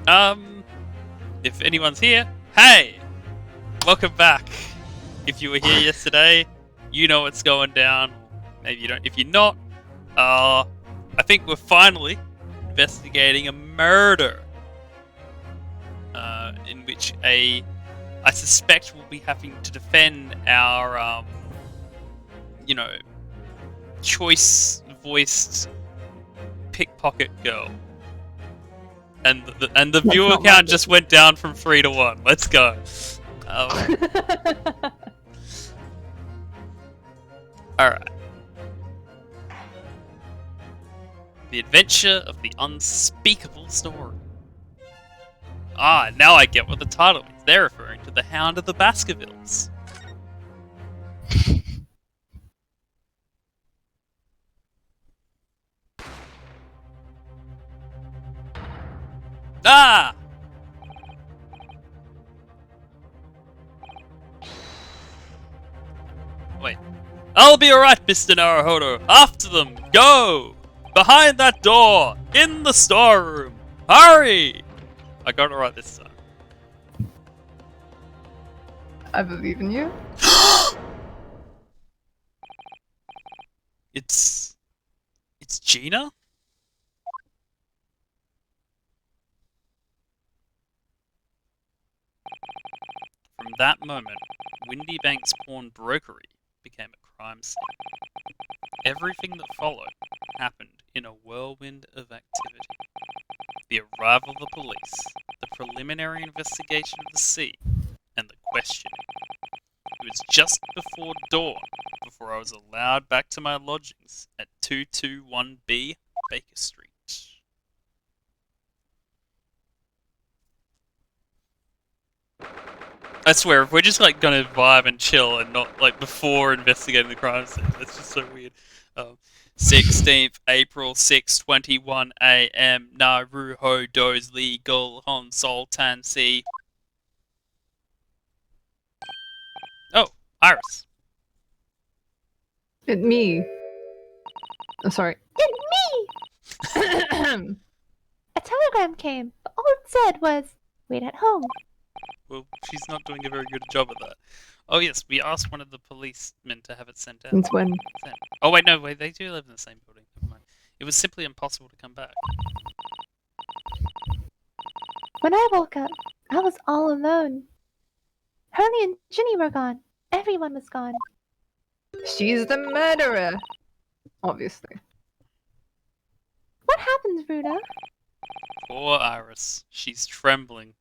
If anyone's here, hey! Welcome back. If you were here yesterday, you know what's going down. Maybe you don't. If you're not, I think we're finally investigating a murder. In which I suspect we'll be having to defend our, choice-voiced pickpocket girl. And the viewer count just went down from 3 to 1. Let's go. Alright. The Adventure of the Unspeakable Story. Ah, now I get what the title is. They're referring to the Hound of the Baskervilles. Ah! Wait. I'll be alright, Mr. Naruhodo. After them, go! Behind that door! In the storeroom! Hurry! I got it right this time. I believe in you. It's Gina? From that moment, Windy Bank's pawnbrokery became a crime scene. Everything that followed happened in a whirlwind of activity. The arrival of the police, the preliminary investigation of the scene, and the questioning. It was just before dawn before I was allowed back to my lodgings at 221B Baker Street. I swear, if we're just like gonna vibe and chill and not like before investigating the crime scene, that's just so weird. 16th April, 6:21 a.m. Naruhodo's legal consultancy. Oh, Iris. It's me. Oh, sorry. It's me! A telegram came, but all it said was, wait at home. Well, she's not doing a very good job of that. Oh yes, we asked one of the policemen to have it sent out. Since when? Oh wait, no, wait, they do live in the same building. Never mind. It was simply impossible to come back. When I woke up, I was all alone. Hurley and Ginny were gone. Everyone was gone. She's the murderer. Obviously. What happened, Runa? Poor Iris. She's trembling.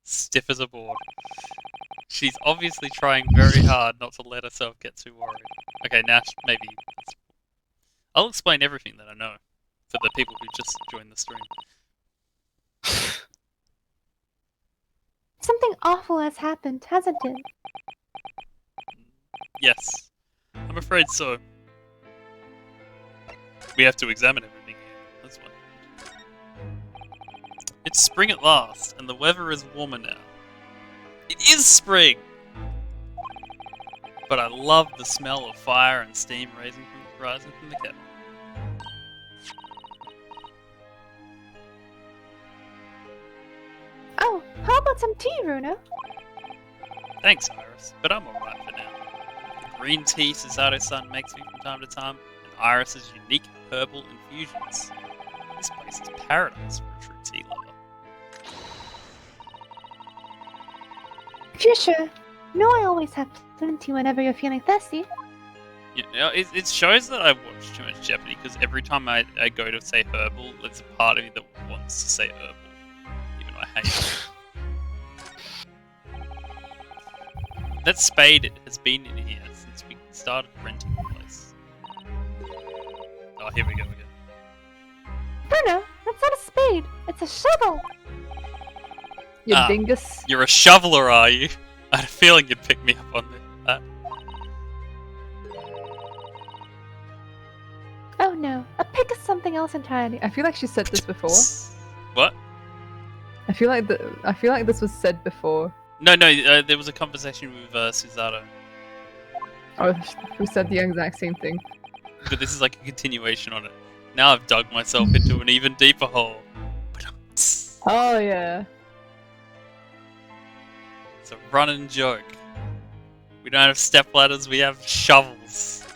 Stiff as a board. She's obviously trying very hard not to let herself get too worried. Okay, now maybe... I'll explain everything that I know for the people who just joined the stream. Something awful has happened, hasn't it? Yes. I'm afraid so. We have to examine everything here. That's one. It's spring at last, and the weather is warmer now. It is spring! But I love the smell of fire and steam rising from the kettle. Oh, how about some tea, Runa? Thanks, Iris, but I'm alright for now. The green tea Susato-san makes me from time to time, and Iris's unique herbal infusions. This place is paradise for a true tea lover. If you're sure, you know I always have plenty whenever you're feeling thirsty. You know, it shows that I watch too much Jeopardy, because every time I go to say herbal, there's a part of me that wants to say herbal. Even though I hate it. That spade has been in here since we started renting the place. Oh, here we go again. Runa, that's not a spade. It's a shovel. You dingus. You're a shoveler, are you? I had a feeling you'd pick me up on that. Oh no, a pick is something else entirely. I feel like she said this before. What? I feel like this was said before. No, there was a conversation with Susato. Oh, who said the exact same thing. But this is like a continuation on it. Now I've dug myself into an even deeper hole. But Oh yeah. It's a running joke. We don't have step ladders, we have shovels.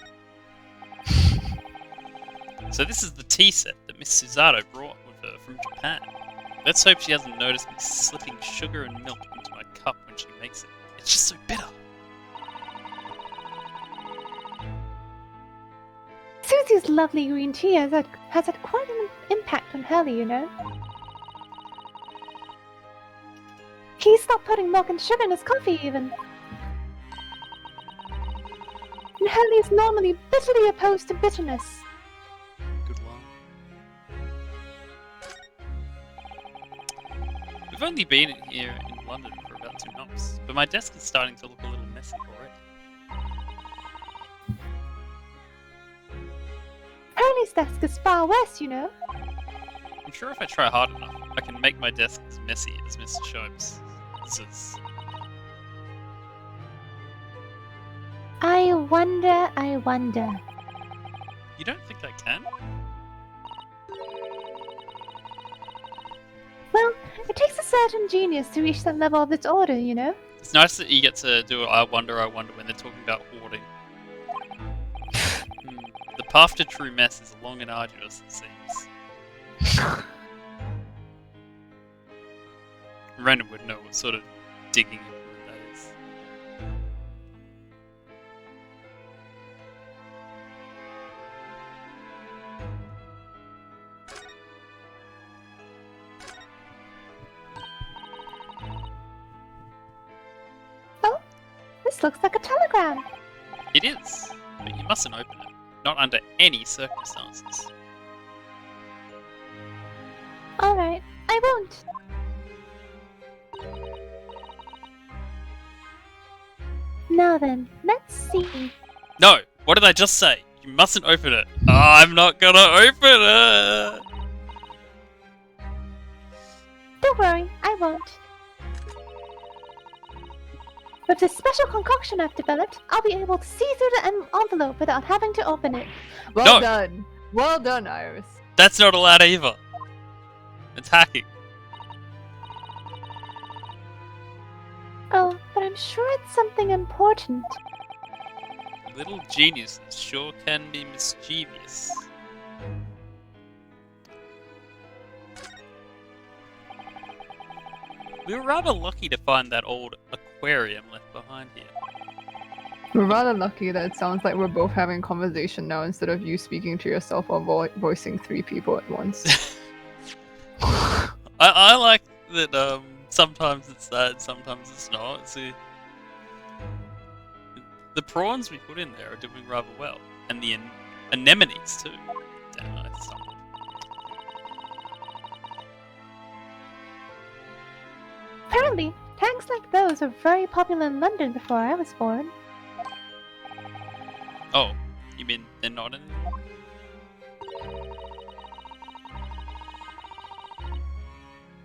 So this is the tea set that Miss Suzato brought with her from Japan. Let's hope she hasn't noticed me slipping sugar and milk into my cup when she makes it. It's just so bitter. Susie's lovely green tea has had quite an impact on Hurley, you know. He stopped putting milk and sugar in his coffee, even. And Hurley is normally bitterly opposed to bitterness. Good line. We've only been here in London for about 2 months, but my desk is starting to look a little messy already. Hurley's desk is far worse, you know. I'm sure if I try hard enough, I can make my desk as messy as Mr. Shobes. I wonder. You don't think I can? Well, it takes a certain genius to reach that level of disorder, you know. It's nice that you get to do I wonder when they're talking about hoarding. The path to true mess is long and arduous, it seems. Random would know what sort of digging implement that is. Oh, this looks like a telegram. It is, but you mustn't open it. Not under any circumstances. Alright, I won't. Now then, let's see. No! What did I just say? You mustn't open it. Oh, I'm not gonna open it! Don't worry, I won't. With this special concoction I've developed, I'll be able to see through the envelope without having to open it. Well No. done. Well done, Iris. That's not allowed either. It's hacking. Oh, but I'm sure it's something important. Little geniuses sure can be mischievous. We were rather lucky to find that old aquarium left behind here. We're rather lucky that it sounds like we're both having a conversation now instead of you speaking to yourself or voicing 3 people at once. I like that sometimes it's that, sometimes it's not. See, the prawns we put in there are doing rather well. And the anemones too. Damn, I stumbled. Apparently, tanks like those were very popular in London before I was born. Oh, you mean they're not anymore?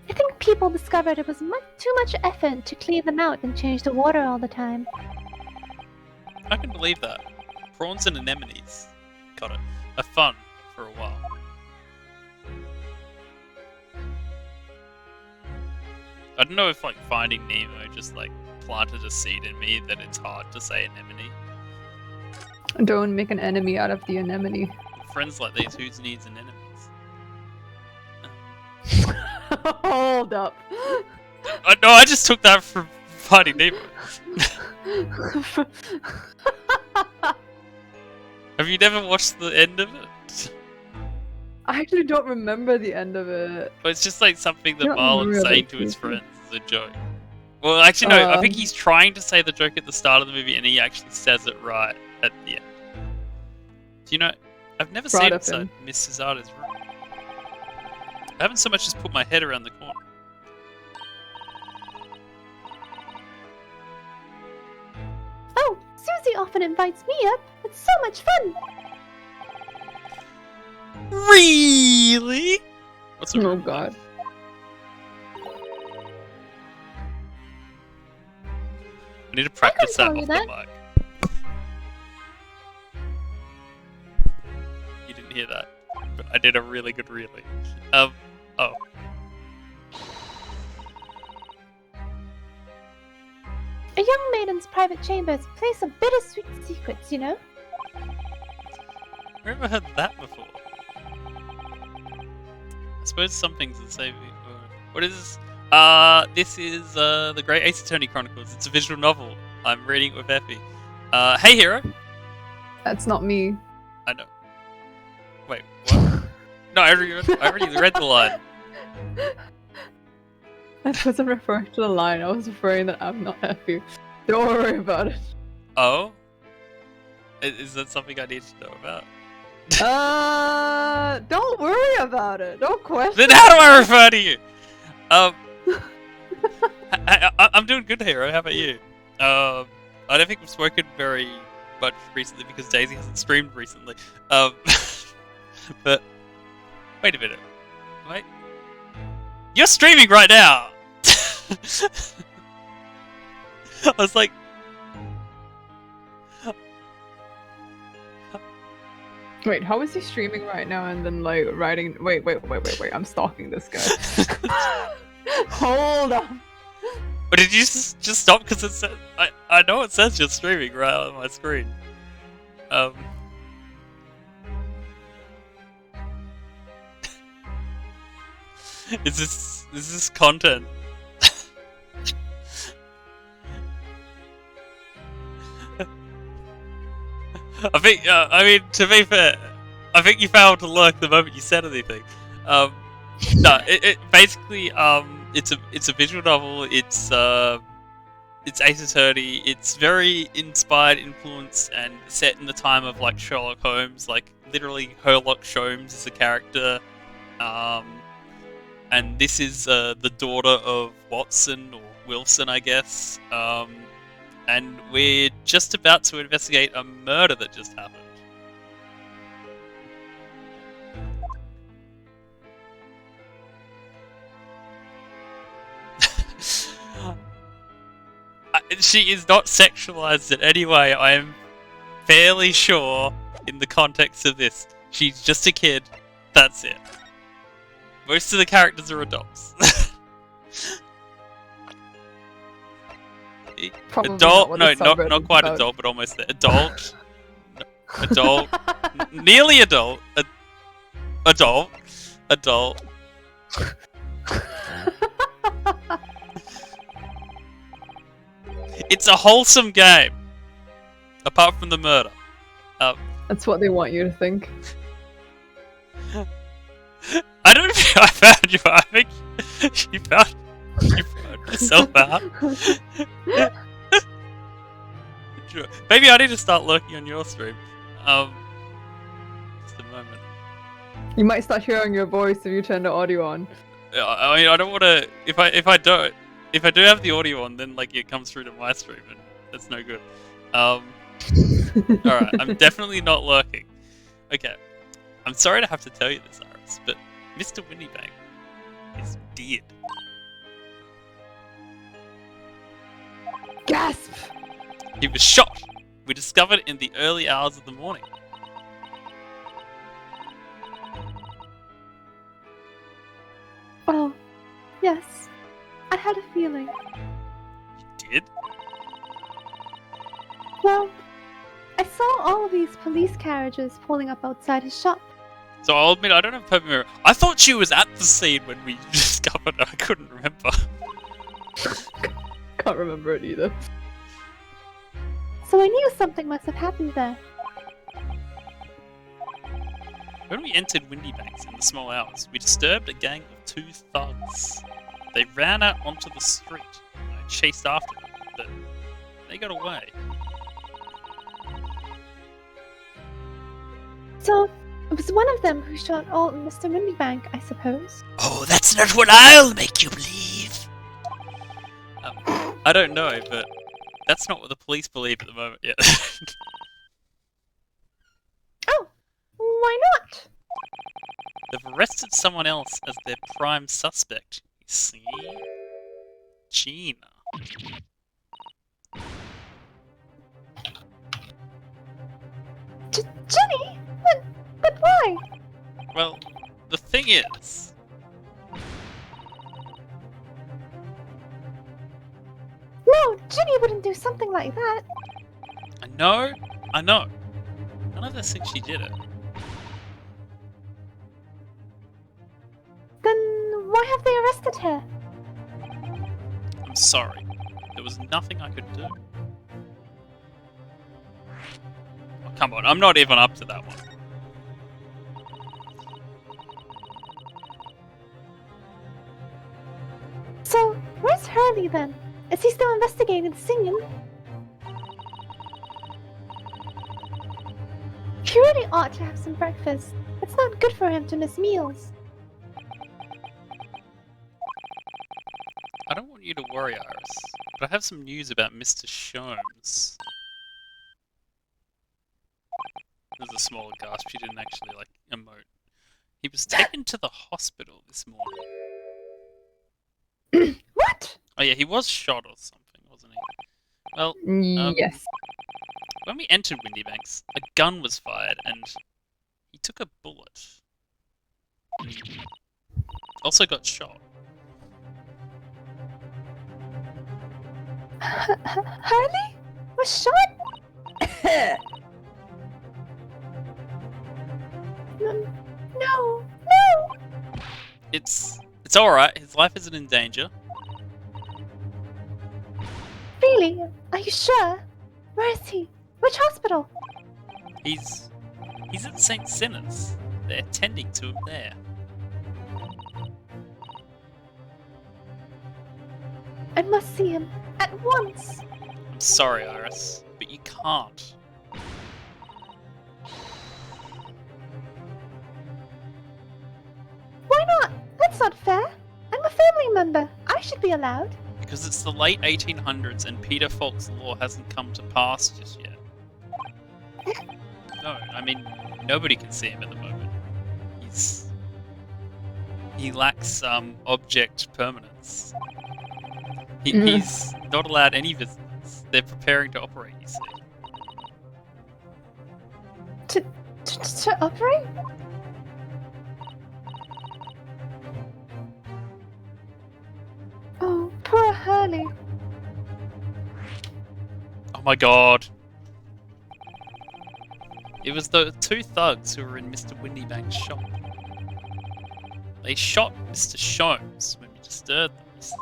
I think people discovered it was too much effort to clean them out and change the water all the time. I can believe that. Prawns and anemones. Got it. Are fun for a while. I don't know if like Finding Nemo just like planted a seed in me that it's hard to say anemone. Don't make an enemy out of the anemone. Friends like these, who needs anemones? Hold up. No, I just took that from Finding Nemo. Have you never watched the end of it? I actually don't remember the end of it. But it's just like something that Not Marlon's really saying to his creepy. friends as a joke. Well, actually, no. I think he's trying to say the joke at the start of the movie, and he actually says it right at the end. Do you know? I've never Proud seen of inside him. Miss Cesar's room. I haven't so much as put my head around the corner. Oh, Susie often invites me up. It's so much fun. Really? What's the Oh room god. like? I need to practice that tell you off the that. mic. You didn't hear that, but I did a really good really. Oh. young maiden's private chamber is a place of bittersweet secrets, you know? I've never heard that before. I suppose some things are saving. What is this? This is the Great Ace Attorney Chronicles. It's a visual novel. I'm reading it with Effie. Hey, hero. That's not me. I know. Wait, what? No, I already read the line. I wasn't referring to the line. I was referring that I'm not happy. Don't worry about it. Oh? Is that something I need to know about? Don't worry about it. Don't question. Then how do I refer to you? I'm doing good, hero. How about you? I don't think we've spoken very much recently because Daisy hasn't streamed recently. But wait a minute. Wait. You're streaming right now. I was like, Wait, how is he streaming right now and then like writing? Wait. I'm stalking this guy. Hold on. but did you just stop because it says I know it says you're streaming right on my screen. Is this content? I think, I mean, to be fair, I think you failed to lurk the moment you said anything. No, it basically, it's a visual novel. It's Ace Attorney. It's very inspired, influenced, and set in the time of like Sherlock Holmes. Like literally, Sherlock Holmes is a character. And this is the daughter of Watson or Wilson, I guess. And we're just about to investigate a murder that just happened. She is not sexualized in any way. I am fairly sure in the context of this. She's just a kid. That's it. Most of the characters are adults. Probably Adult? not No, what the subreddit not is quite about. adult, but almost there. Adult. Adult. Nearly adult. Adult. Adult. It's a wholesome game. Apart from the murder. That's what they want you to think. I don't think I found you. I think you found yourself out. Maybe I need to start lurking on your stream. Just a moment. You might start hearing your voice if you turn the audio on. I mean, I don't want to. If I do have the audio on, then like it comes through to my stream, and that's no good. All right, I'm definitely not lurking. Okay, I'm sorry to have to tell you this, Iris, but Mr. Windybank is dead. Gasp! He was shot. We discovered in the early hours of the morning. Oh, yes. I had a feeling. You did? Well, I saw all of these police carriages pulling up outside his shop. So I'll admit, I don't have perfect memory. I thought she was at the scene when we discovered her. I couldn't remember. Can't remember it either. So I knew something must have happened there. When we entered Windybanks in the small hours, we disturbed a gang of 2 thugs. They ran out onto the street, and I chased after them, but they got away. So it was one of them who shot old Mr. Windybank, I suppose. Oh, that's not what I'll make you believe! I don't know, but that's not what the police believe at the moment yet. Oh, why not? They've arrested someone else as their prime suspect. You see? Gina. Jenny? But why? Well, the thing is... No, Ginny wouldn't do something like that. I know. None of us think she did it. Then why have they arrested her? I'm sorry. There was nothing I could do. Oh, come on, I'm not even up to that one. So, where's Hurley then? Is he still investigating the singing? He really ought to have some breakfast. It's not good for him to miss meals. I don't want you to worry, Iris, but I have some news about Mr. Sholmes. There's a small gasp. She didn't actually, like, emote. He was taken to the hospital this morning. What? Oh yeah, he was shot or something, wasn't he? Well, Yes. when we entered Windybanks, a gun was fired and he took a bullet. And he also got shot. Hurley? Was shot? No. It's alright, his life isn't in danger. Really? Are you sure? Where is he? Which hospital? He's at St. Sinners. They're tending to him there. I must see him at once. I'm sorry, Iris, but you can't. Why not? That's not fair. I'm a family member. I should be allowed. Because it's the late 1800s and Peter Falk's law hasn't come to pass just yet. No, I mean, nobody can see him at the moment. He lacks object permanence. He's not allowed any visitors. They're preparing to operate, you see. To operate? Oh, poor Hurley. Oh my god. It was the two thugs who were in Mr. Windybank's shop. They shot Mr. Sholmes when we disturbed them, you see.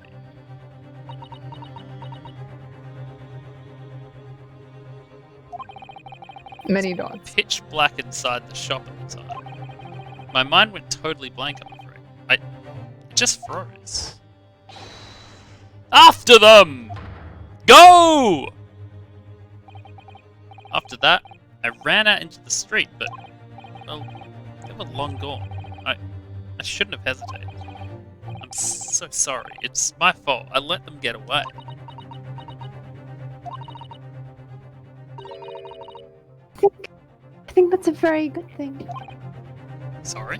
Many dots. Pitch black inside the shop at the time. My mind went totally blank, I'm afraid. It just froze. After them! Go! After that, I ran out into the street, but, well, they were long gone. I shouldn't have hesitated. I'm so sorry. It's my fault. I let them get away. I think that's a very good thing. Sorry?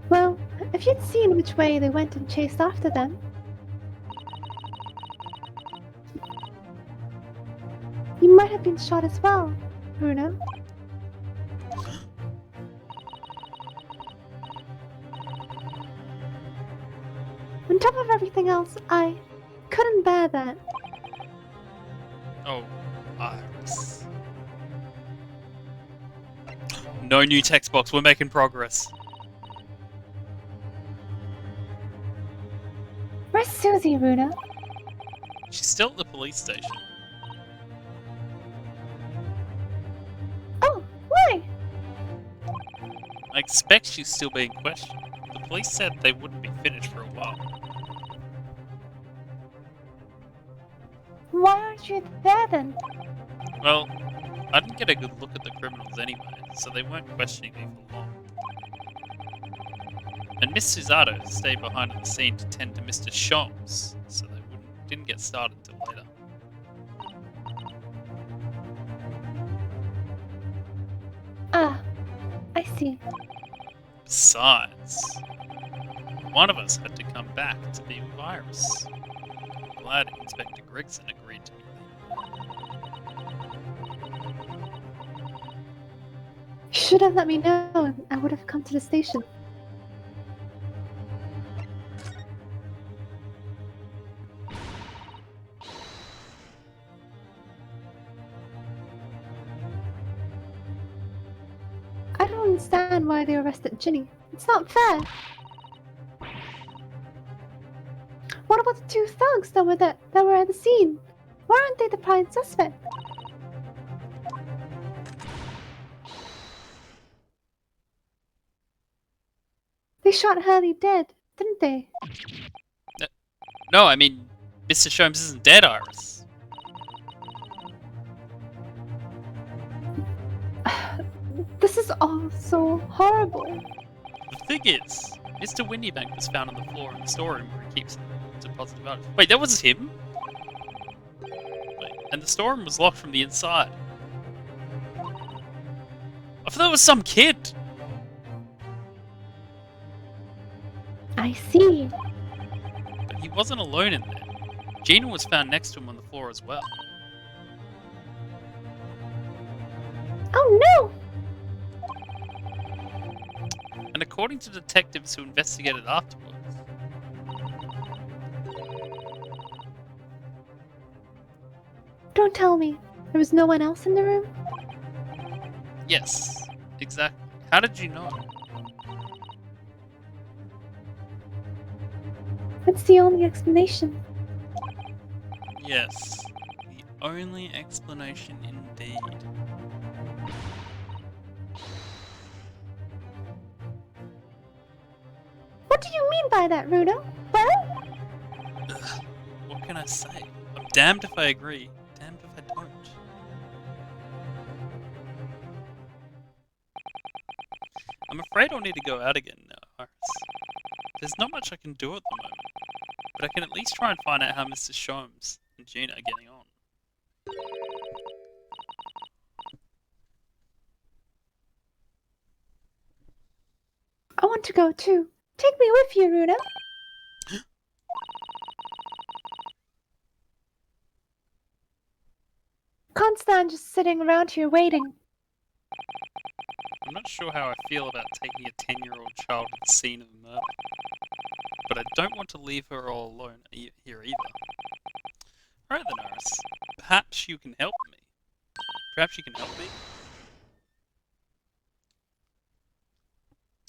Well, if you'd seen which way they went and chased after them, you might have been shot as well, Bruno. On top of everything else, I couldn't bear that. Oh, Iris. No new text box. We're making progress. Where's Susie, Bruno? She's still at the police station. Oh, why? I expect she's still being questioned. The police said they wouldn't be finished for a while. Why aren't you there then? Well, I didn't get a good look at the criminals anyway, so they weren't questioning me for long. And Miss Susato stayed behind at the scene to tend to Mr. Sholmes, so they didn't get started until later. Ah, I see. Besides, one of us had to come back to be with Iris. I'm glad Inspector Gregson agreed to meet You should have let me know and I would have come to the station. I don't understand why they arrested Ginny. It's not fair. What about the 2 thugs that were at the scene? Why aren't they the prime suspect? They shot Hurley dead, didn't they? No, I mean, Mr. Sholmes isn't dead, Iris. This is all so horrible. The thing is, Mr. Windybank was found on the floor in the storeroom where he keeps deposited items. Wait, that wasn't him? Wait, and the storeroom was locked from the inside. I thought that was some kid. I see. But he wasn't alone in there. Gina was found next to him on the floor as well. Oh no! And according to detectives who investigated afterwards, Don't tell me. There was no one else in the room? yes, exactly. How did you know? That's the only explanation. Yes, the only explanation indeed. What do you mean by that, Runo? Well? Ugh, what can I say? I'm damned if I agree, damned if I don't. I'm afraid I'll need to go out again now, Iris. There's not much I can do at the moment, but I can at least try and find out how Mr. Sholmes and Gina are getting on. I want to go too. Take me with you, Runo. Can't stand just sitting around here waiting. I'm not sure how I feel about taking a 10-year-old child to the scene of a murder, but I don't want to leave her all alone here either. Alright then, Iris. Perhaps you can help me. Perhaps you can help me?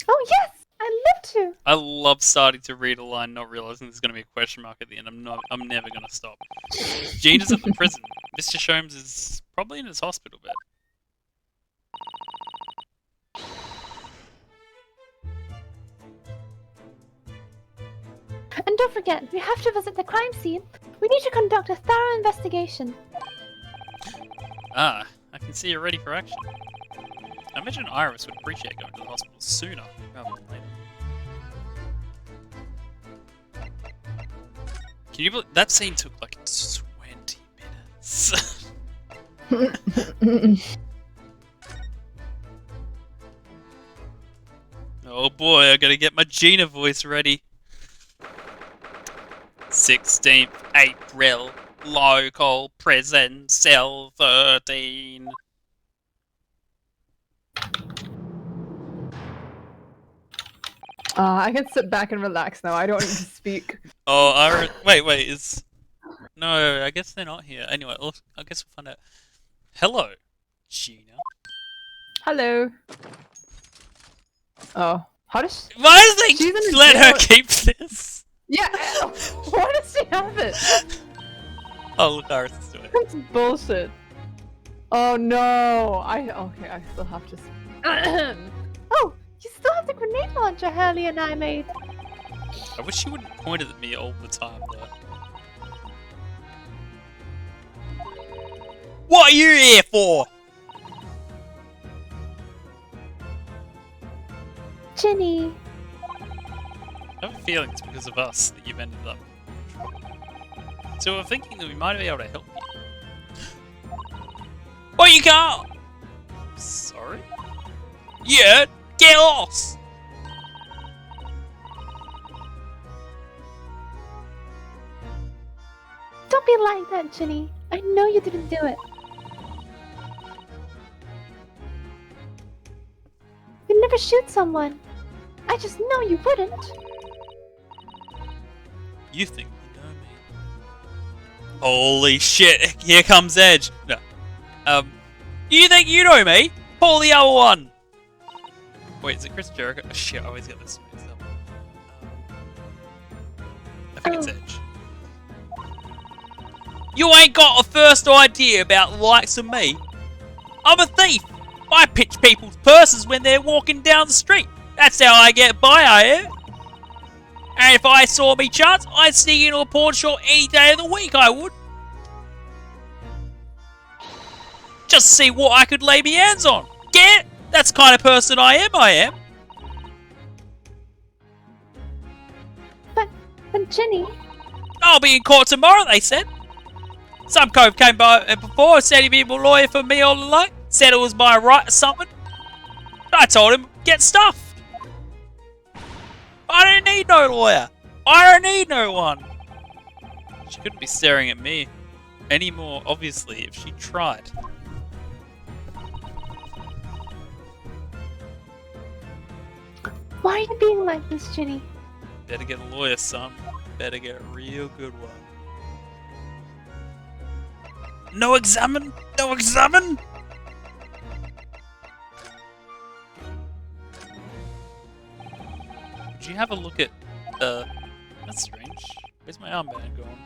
Oh yes! I'd love to! I love starting to read a line, not realizing there's going to be a question mark at the end. I'm never going to stop. Gina's at the prison. Mr. Sholmes is probably in his hospital bed. And don't forget, we have to visit the crime scene. We need to conduct a thorough investigation. Ah, I can see you're ready for action. I imagine Iris would appreciate going to the hospital sooner rather than later. Can you believe that scene took like 20 minutes? Oh boy, I gotta get my Gina voice ready. 16th April, local prison, cell 13. I can sit back and relax now. I don't need to speak. Oh, wait, is... No, I guess they're not here. Anyway, I guess we'll find out. Hello, Gina. Hello. Oh, how does Why do She's in they a let her jail. keep this? Yeah, why does she have it? Oh, look, Iris is doing it. That's bullshit. Oh no, okay, I still have to. Oh, you still have the grenade launcher Hurley and I made. I wish you wouldn't point it at me all the time, though. What are you here for? Ginny. I have a feeling it's because of us that you've ended up. So we're thinking that we might be able to help you. Oh, you can't! Sorry? Yeah, get lost! Don't be like that, Ginny. I know you didn't do it. You'd never shoot someone. I just know you wouldn't. You think you know me? Holy shit, here comes Edge. No. You think you know me? Pull the other one! Wait, is it Chris Jericho? Oh, shit, I always get this mixed up. I think it's Edge. You ain't got a first idea about the likes of me. I'm a thief. I pitch people's purses when they're walking down the street. That's how I get by, I am. And if I saw me chance, I'd sneak into a pawn shop any day of the week, I would. Just see what I could lay me hands on. Get it? That's the kind of person I am. But Ginny... I'll be in court tomorrow, they said. Some cove came by before, said he'd be a lawyer for me all along. Said it was my right or something. I told him, get stuffed. I don't need no lawyer. I don't need no one. She couldn't be staring at me anymore, obviously, if she tried. Why are you being like this, Ginny? Better get a lawyer, son. Better get a real good one. No examine? No examine? Would you have a look at, that's strange. Where's my armband going?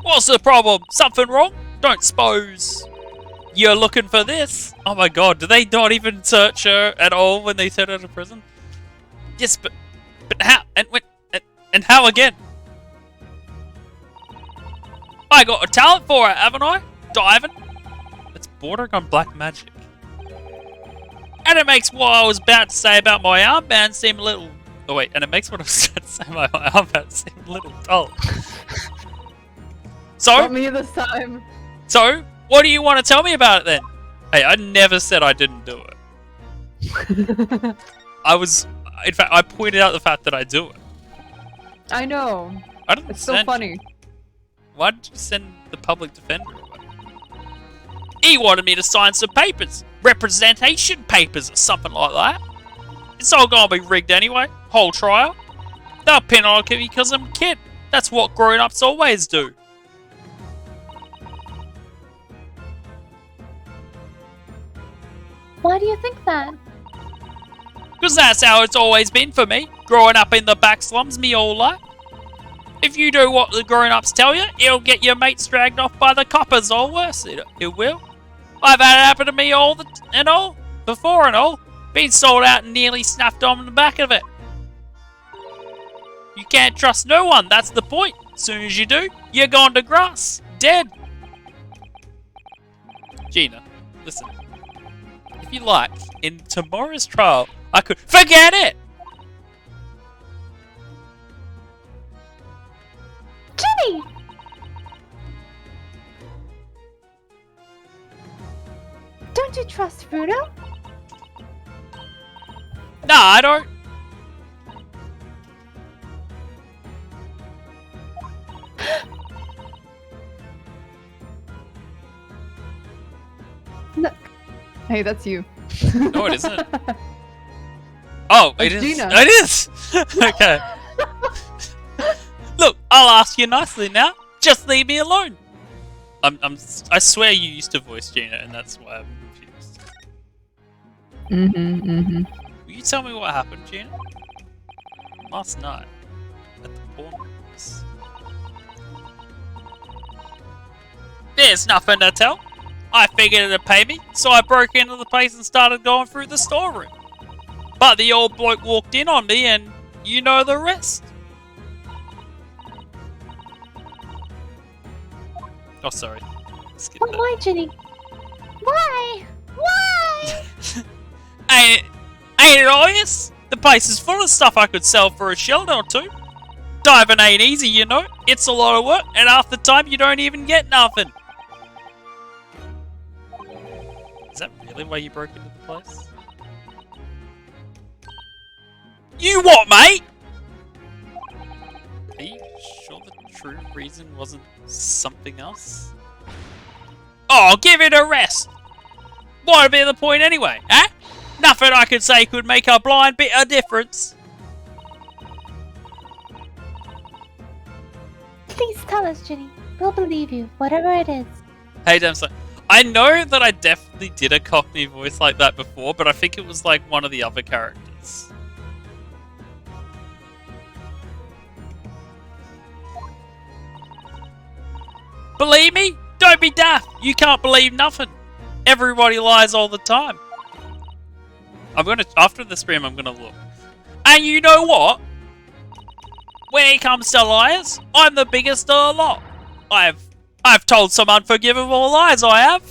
What's the problem? Something wrong? Don't suppose you're looking for this? Oh my god, do they not even search her at all when they send her to prison? Yes, but how? And how again? I got a talent for it, haven't I? Diving? It's bordering on black magic. And it makes what I was about to say about my armband seem a little... Oh wait, and it makes what I was about to say about my armband seem a little dull. Not me this time. So, what do you want to tell me about it then? Hey, I never said I didn't do it. In fact, I pointed out the fact that I do it. I know. I didn't It's so funny. Why did you send the public defender away? He wanted me to sign some papers. Representation papers or something like that. It's all gonna be rigged anyway. Whole trial. They'll pin on me because I'm a kid. That's what grown-ups always do. Why do you think that? Because that's how it's always been for me. Growing up in the back slums me whole life. If you do what the grown-ups tell you, it'll get your mates dragged off by the coppers or worse. It will. I've had it happen to me before and all. Been sold out and nearly snapped on the back of it. You can't trust no one, that's the point. As soon as you do, you're gone to grass. Dead. Gina, listen. If you like, in tomorrow's trial, I could... Forget it! Ginny! Don't you trust Frodo? Nah, I don't. Look. Hey, that's you. No, it isn't. Oh, it is. Gina. It is! Okay. Look, I'll ask you nicely now. Just leave me alone. I swear you used to voice Gina, and that's why I'm confused. Will you tell me what happened, Gina? Last night, at the pawn office. There's nothing to tell. I figured it'd pay me, so I broke into the place and started going through the storeroom. But the old bloke walked in on me, and you know the rest. Oh, sorry. Skip But that. why, Ginny? Why? Why? Ain't it obvious? The place is full of stuff I could sell for a shilling or two. Diving ain't easy, you know. It's a lot of work, and half the time you don't even get nothing. Is that really why you broke into the place? You what, mate? Are you sure the true reason wasn't something else? Oh, give it a rest. What'd be the point anyway, eh? Nothing I could say could make a blind bit of difference. Please tell us, Ginny. We'll believe you, whatever it is. Hey, damn son. I know that I definitely did a Cockney voice like that before, but I think it was like one of the other characters. Believe me? Don't be daft. You can't believe nothing. Everybody lies all the time. After the stream, I'm gonna look. And you know what? When it comes to liars, I'm the biggest of the lot. I've told some unforgivable lies, I have.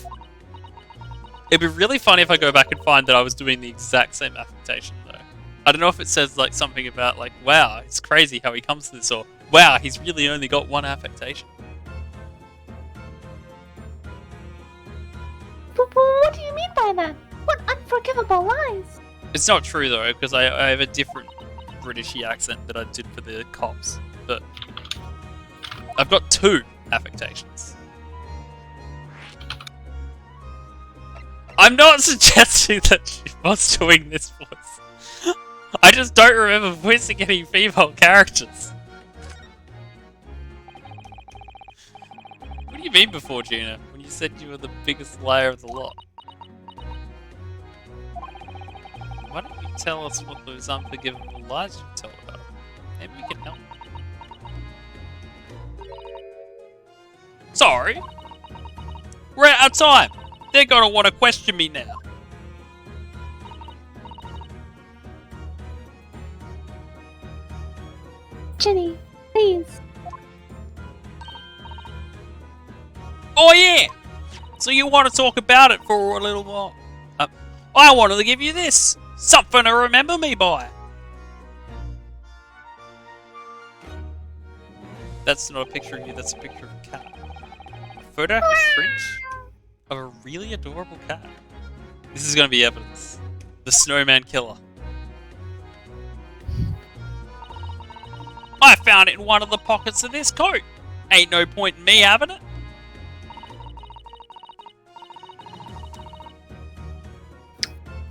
It'd be really funny if I go back and find that I was doing the exact same affectation, though. I don't know if it says like something about like, wow, it's crazy how he comes to this, or wow, he's really only got one affectation. But what do you mean by that? What unforgivable lies? It's not true though, because I have a different Britishy accent that I did for the cops, but I've got 2 affectations. I'm not suggesting that she was doing this voice. I just don't remember voicing any female characters. What do you mean before, Gina? When you said you were the biggest liar of the lot? Why don't you tell us what those unforgivable lies you tell about? Maybe we can help. Sorry. We're out of time. They're gonna want to question me now. Ginny, please. Oh yeah! So you want to talk about it for a little while? I wanted to give you this. Something to remember me by. That's not a picture of you, that's a picture of a cat. A photographic print of a really adorable cat. This is going to be evidence. The snowman killer. I found it in one of the pockets of this coat. Ain't no point in me having it.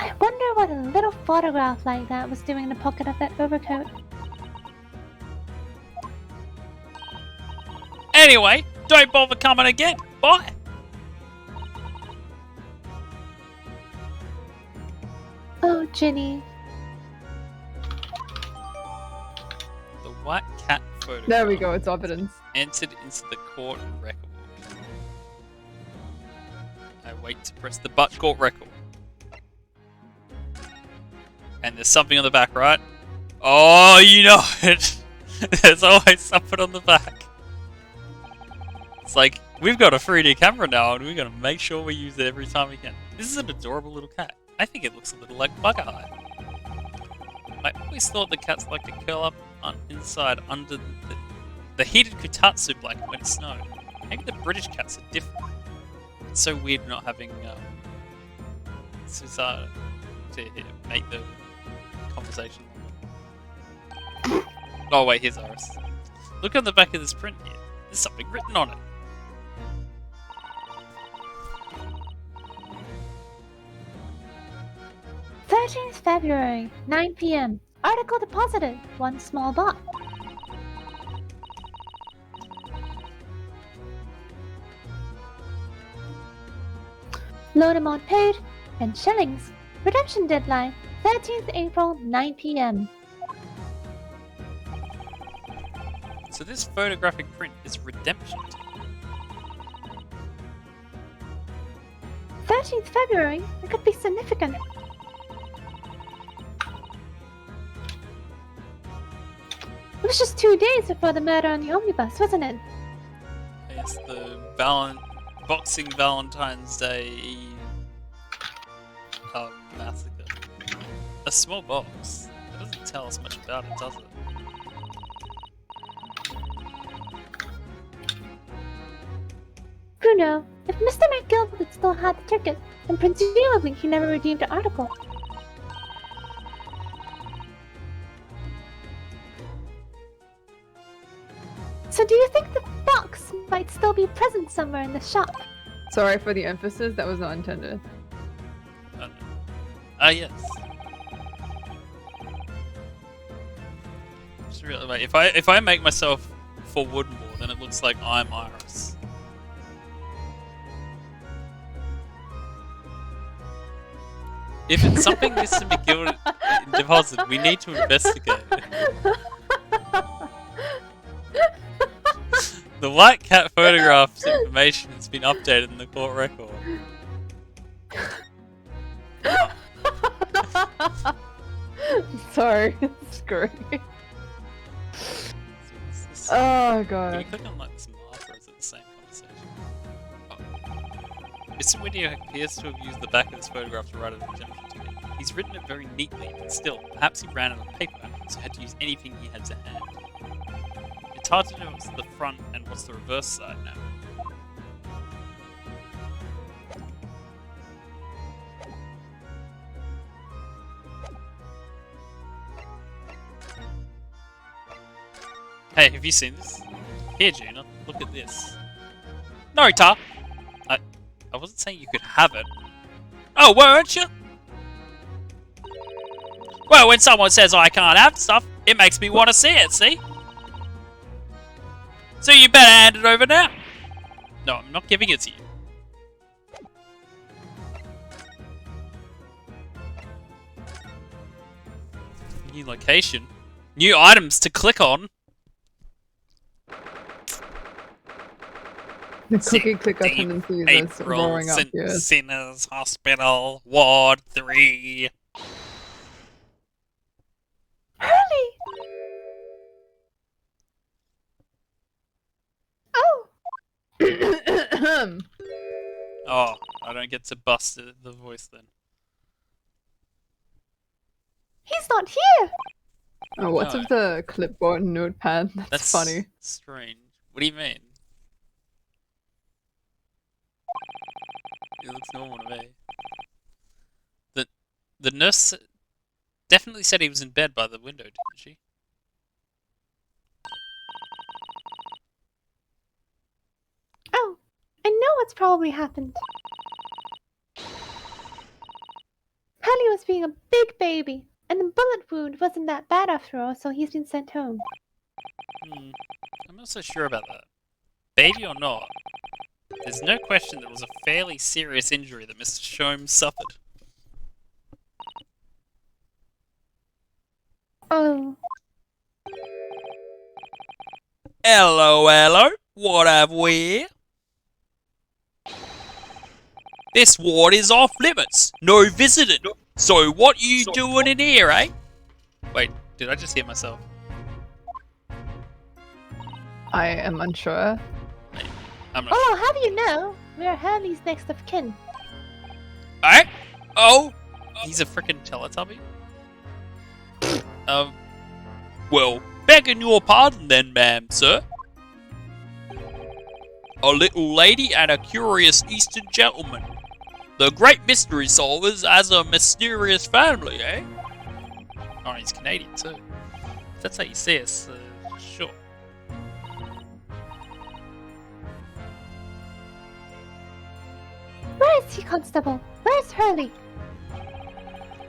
I wonder what a little photograph like that was doing in the pocket of that overcoat. Anyway, don't bother coming again. Bye. Oh, Ginny. The white cat photo. There we go, it's evidence. Entered into the court record. I wait to press the but court record. And there's something on the back, right? Oh, you know it. There's always something on the back. It's like, we've got a 3D camera now and we're going to make sure we use it every time we can. This is an adorable little cat. I think it looks a little like Bug Eye. I always thought the cats like to curl up inside under the heated kotatsu blanket when it snowed. Maybe the British cats are different. It's so weird not having Susanna to make the conversation longer. Oh wait, here's Iris. Look on the back of this print here. There's something written on it. February, 9 p.m. Article deposited. 1 small bot. Loan amount paid, 10 shillings. Redemption deadline, 13th April, 9 p.m. So this photographic print is redemption. 13th February? It could be significant. It was just 2 days before the murder on the omnibus, wasn't it? Yes, the Boxing Valentine's Day massacre. A small box. It doesn't tell us much about it, does it? Bruno, if Mr. McGilvert still had the ticket, then presumably he never redeemed the article. So do you think the box might still be present somewhere in the shop? Sorry for the emphasis, that was not intended. Yes. Just really, wait, if I make myself for Woodmore, then it looks like I'm Iris. If it's something Mr. McGill deposited, we need to investigate it. The white cat photograph's information has been updated in the court record. Sorry, it's great. Oh god. Can we click on like this mark, or is it the same conversation? Oh. Mr. Whittier appears to have used the back of this photograph to write an injunction to me. He's written it very neatly, but still, perhaps he ran out of paper, so had to use anything he had to hand. It's hard to know what's the front and what's the reverse side now. Hey, have you seen this? Here, Gina, look at this. Norita! I wasn't saying you could have it. Oh, weren't you? Well, when someone says I can't have stuff, it makes me want to see it, see? So you better hand it over now. No, I'm not giving it to you. New location. New items to click on. The cookie clicker tendency is roaring up here. Sinners Hospital, Ward 3. Hurley! Oh! Oh, I don't get to bust the voice then. He's not here! Oh, what's No. with the clipboard notepad? That's funny. Strange. What do you mean? It looks normal to me. The nurse definitely said he was in bed by the window, didn't she? Oh, I know what's probably happened. Hurley was being a big baby, and the bullet wound wasn't that bad after all, so he's been sent home. I'm not so sure about that. Baby or not, there's no question that it was a fairly serious injury that Mr. Sholmes suffered. Oh. Hello, hello. What have we? This ward is off limits. No visiting. So what you doing in here, eh? Wait, did I just hear myself? I am unsure. I'm not Oh, well, how do you know? We're Hurley's next of kin. Eh? Oh, he's a frickin' Teletubby? Well, begging your pardon then, ma'am, sir. A little lady and a curious Eastern gentleman. The great mystery solvers as a mysterious family, eh? Oh, he's Canadian too. If that's how you say it, sure. Where is he, Constable? Where's Hurley?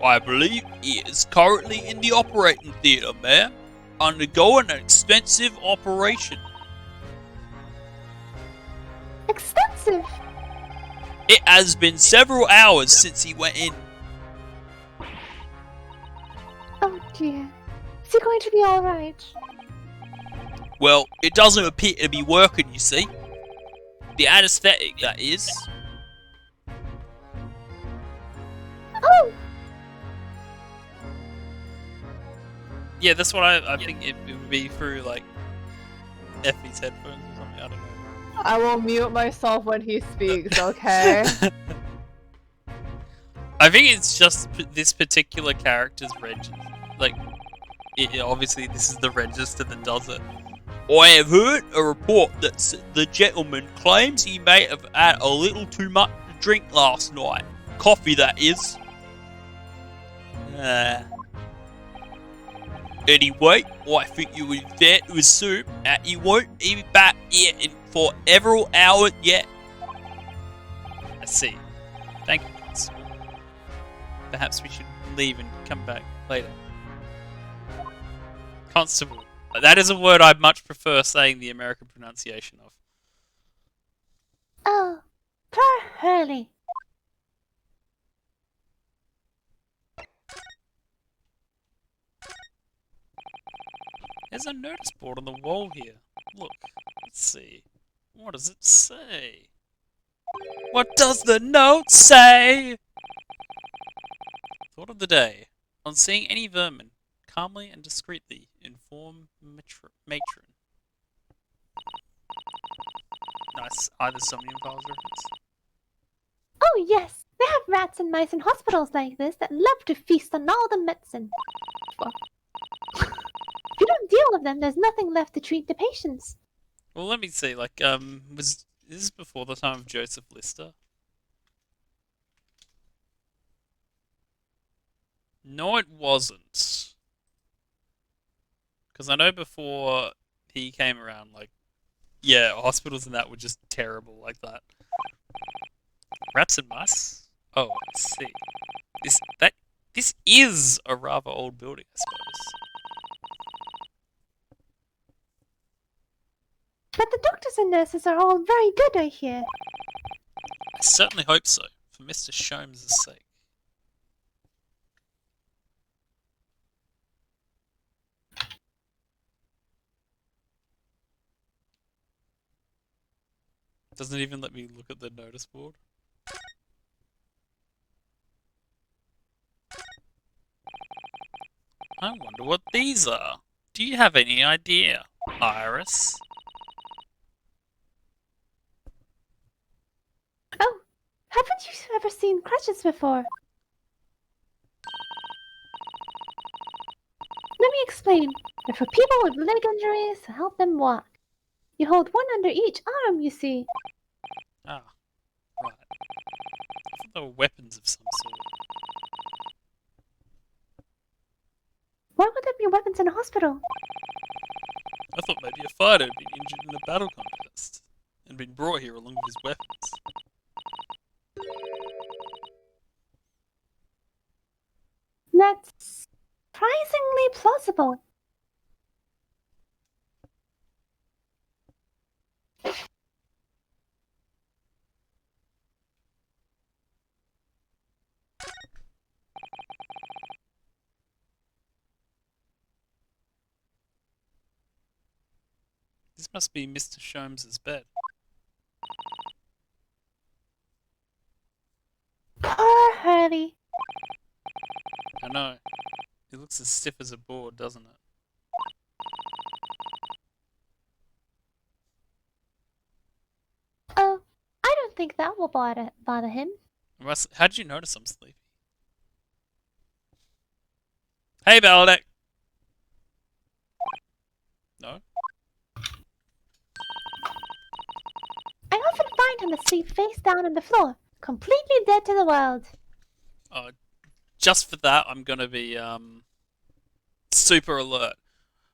I believe he is currently in the operating theatre, ma'am, undergoing an extensive operation. Extensive! It has been several hours since he went in. Oh dear. Is he going to be alright? Well, it doesn't appear to be working, you see. The anesthetic, that is. Oh! Yeah, that's what I think it would be through, like, Effie's headphones or something, I don't know. I will mute myself when he speaks, okay? I think it's just this particular character's register. Like, obviously this is the register that does it. I have heard a report that the gentleman claims he may have had a little too much to drink last night. Coffee, that is. Anyway, I think you would fair to assume that he won't be back here for several hours yet. I see. Thank you, Constable. Perhaps we should leave and come back later. Constable. That is a word I much prefer saying the American pronunciation of. Oh, poor Hurley. There's a notice board on the wall here. Look, let's see. What does it say? What does the note say? Thought of the day. On seeing any vermin, calmly and discreetly inform matron. Nice either Somnium Files reference. Oh, yes. They have rats and mice in hospitals like this that love to feast on all the medicine. Fuck. If you don't deal with them, there's nothing left to treat the patients. Well, let me see. Like, was this before the time of Joseph Lister? No, it wasn't. Because I know before he came around, like, yeah, hospitals and that were just terrible like that. Rats and mice? Oh, I see. This is a rather old building, I suppose. But the doctors and nurses are all very good, I hear. I certainly hope so, for Mr. Sholmes' sake. Doesn't even let me look at the notice board. I wonder what these are. Do you have any idea, Iris? Oh, haven't you ever seen crutches before? Let me explain. They're for people with leg injuries to help them walk. You hold one under each arm, you see. Ah, right. I thought they were weapons of some sort. Why would there be weapons in a hospital? I thought maybe a fighter had been injured in a battle contest and been brought here along with his weapons. That's surprisingly plausible. This must be Mr. Sholmes' bed. Poor Hurley. I know. It looks as stiff as a board, doesn't it? Oh, I don't think that will bother him. How did you notice I'm sleepy? Hey, Baladek! No? I often find him asleep face down on the floor, completely dead to the world. Oh, just for that, I'm gonna be, super alert.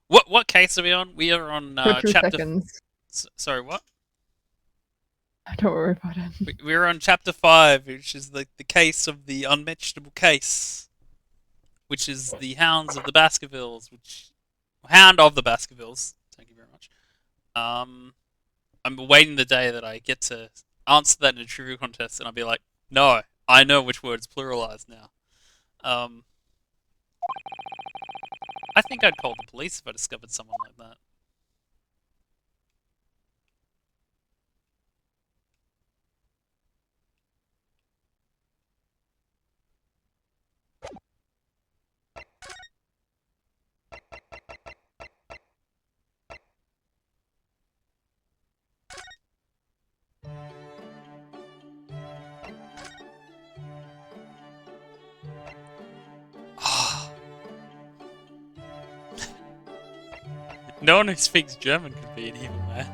What case are we on? We are on, For 2 chapter... seconds. Sorry, what? Don't worry about it. We're on chapter 5, which is the case of the unmentionable case. Which is the Hounds of the Baskervilles, Hound of the Baskervilles. Thank you very much. I'm awaiting the day that I get to answer that in a trivia contest, and I'll be like, no, I know which word's pluralized now. I think I'd call the police if I discovered someone like that. No one who speaks German could be an evil man.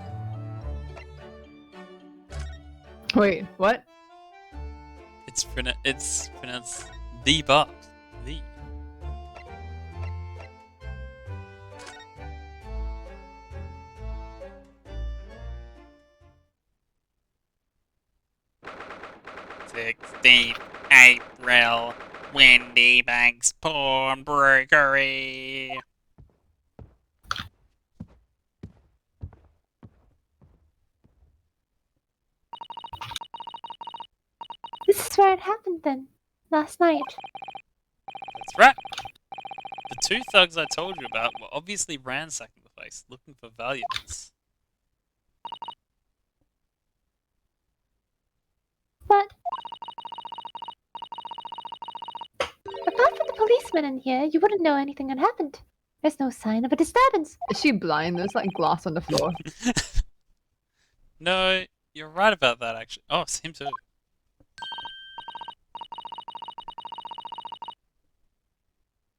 Wait, what? It's pronounced the but the. "16th April, Windy Banks Pawnbrokery." This is where it happened then, last night. That's right. The two thugs I told you about were obviously ransacking place looking for valuables. But apart from the policeman in here, you wouldn't know anything had happened. There's no sign of a disturbance. Is she blind? There's like glass on the floor. No, you're right about that, actually. Oh, same too.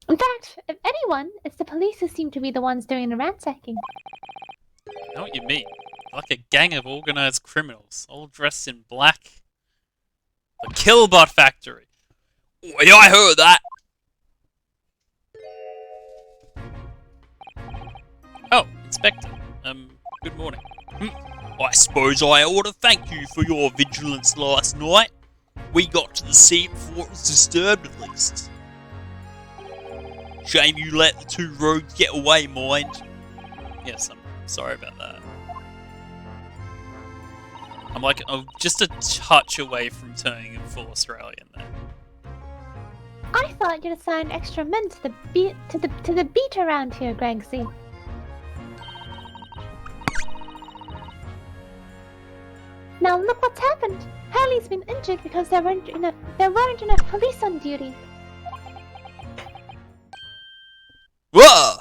In fact, if anyone, it's the police who seem to be the ones doing the ransacking. I know what you mean. Like a gang of organized criminals, all dressed in black. The Killbot Factory. Oh, yeah, I heard that. Oh, Inspector. Good morning. I suppose I ought to thank you for your vigilance last night. We got to the scene before it was disturbed, at least. Shame you let the two rogues get away, mind. Yes, I'm sorry about that. I'm just a touch away from turning in full Australian there. I thought you'd assign extra men to the beat around here, Gregsy. Now look what's happened. Hurley's been injured because there weren't enough police on duty. Whoa!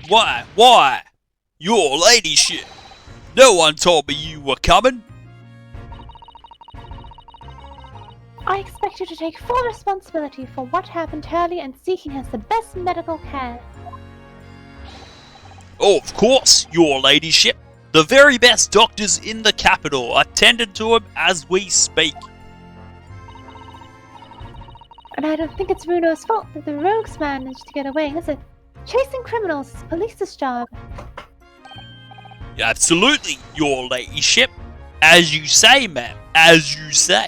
Why? Your ladyship! No one told me you were coming! I expect you to take full responsibility for what happened to Hurley and seeking us the best medical care. Oh, of course, your ladyship! The very best doctors in the capital are tended to him as we speak. And I don't think it's Bruno's fault that the rogues managed to get away, is it? Chasing criminals is police's job. Absolutely, your ladyship. As you say, ma'am. As you say.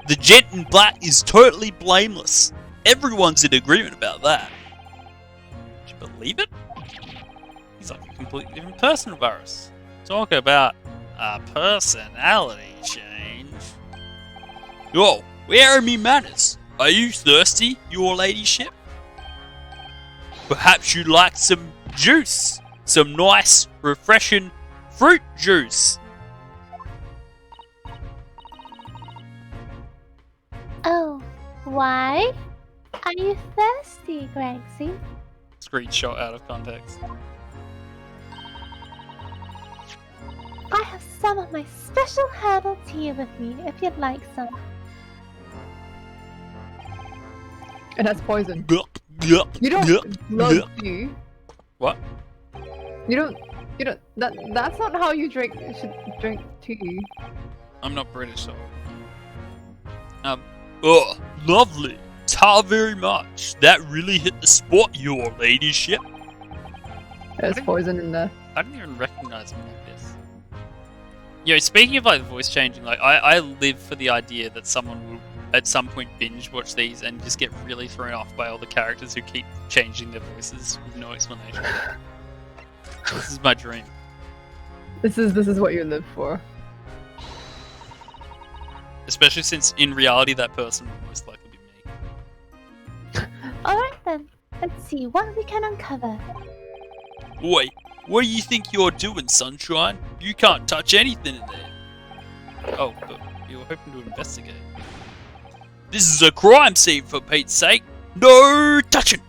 The gent in black is totally blameless. Everyone's in agreement about that. Do you believe it? He's like a completely different person, Varus. Talk about a personality change. Yo, where are me manners? Are you thirsty, your ladyship? Perhaps you'd like some juice. Some nice, refreshing fruit juice. Oh, why? Are you thirsty, Gregsy? Screenshot out of context. I have some of my special herbal tea with me if you'd like some. It has poison. Yup, yup, You don't yup, love yup. tea. What? You don't. That's not how you should drink tea. I'm not British, so. Oh, lovely. Ta very much. That really hit the spot, your ladyship. There's poison in there. I didn't even recognize him like this. Yo, speaking of like voice changing, like I live for the idea that someone will at some point binge watch these and just get really thrown off by all the characters who keep changing their voices with no explanation. This is my dream. This is what you live for. Especially since in reality that person would most likely be me. Alright then, let's see what we can uncover. Wait, what do you think you're doing, Sunshine? You can't touch anything in there. Oh, but you were hoping to investigate. This is a crime scene, for Pete's sake. No touching!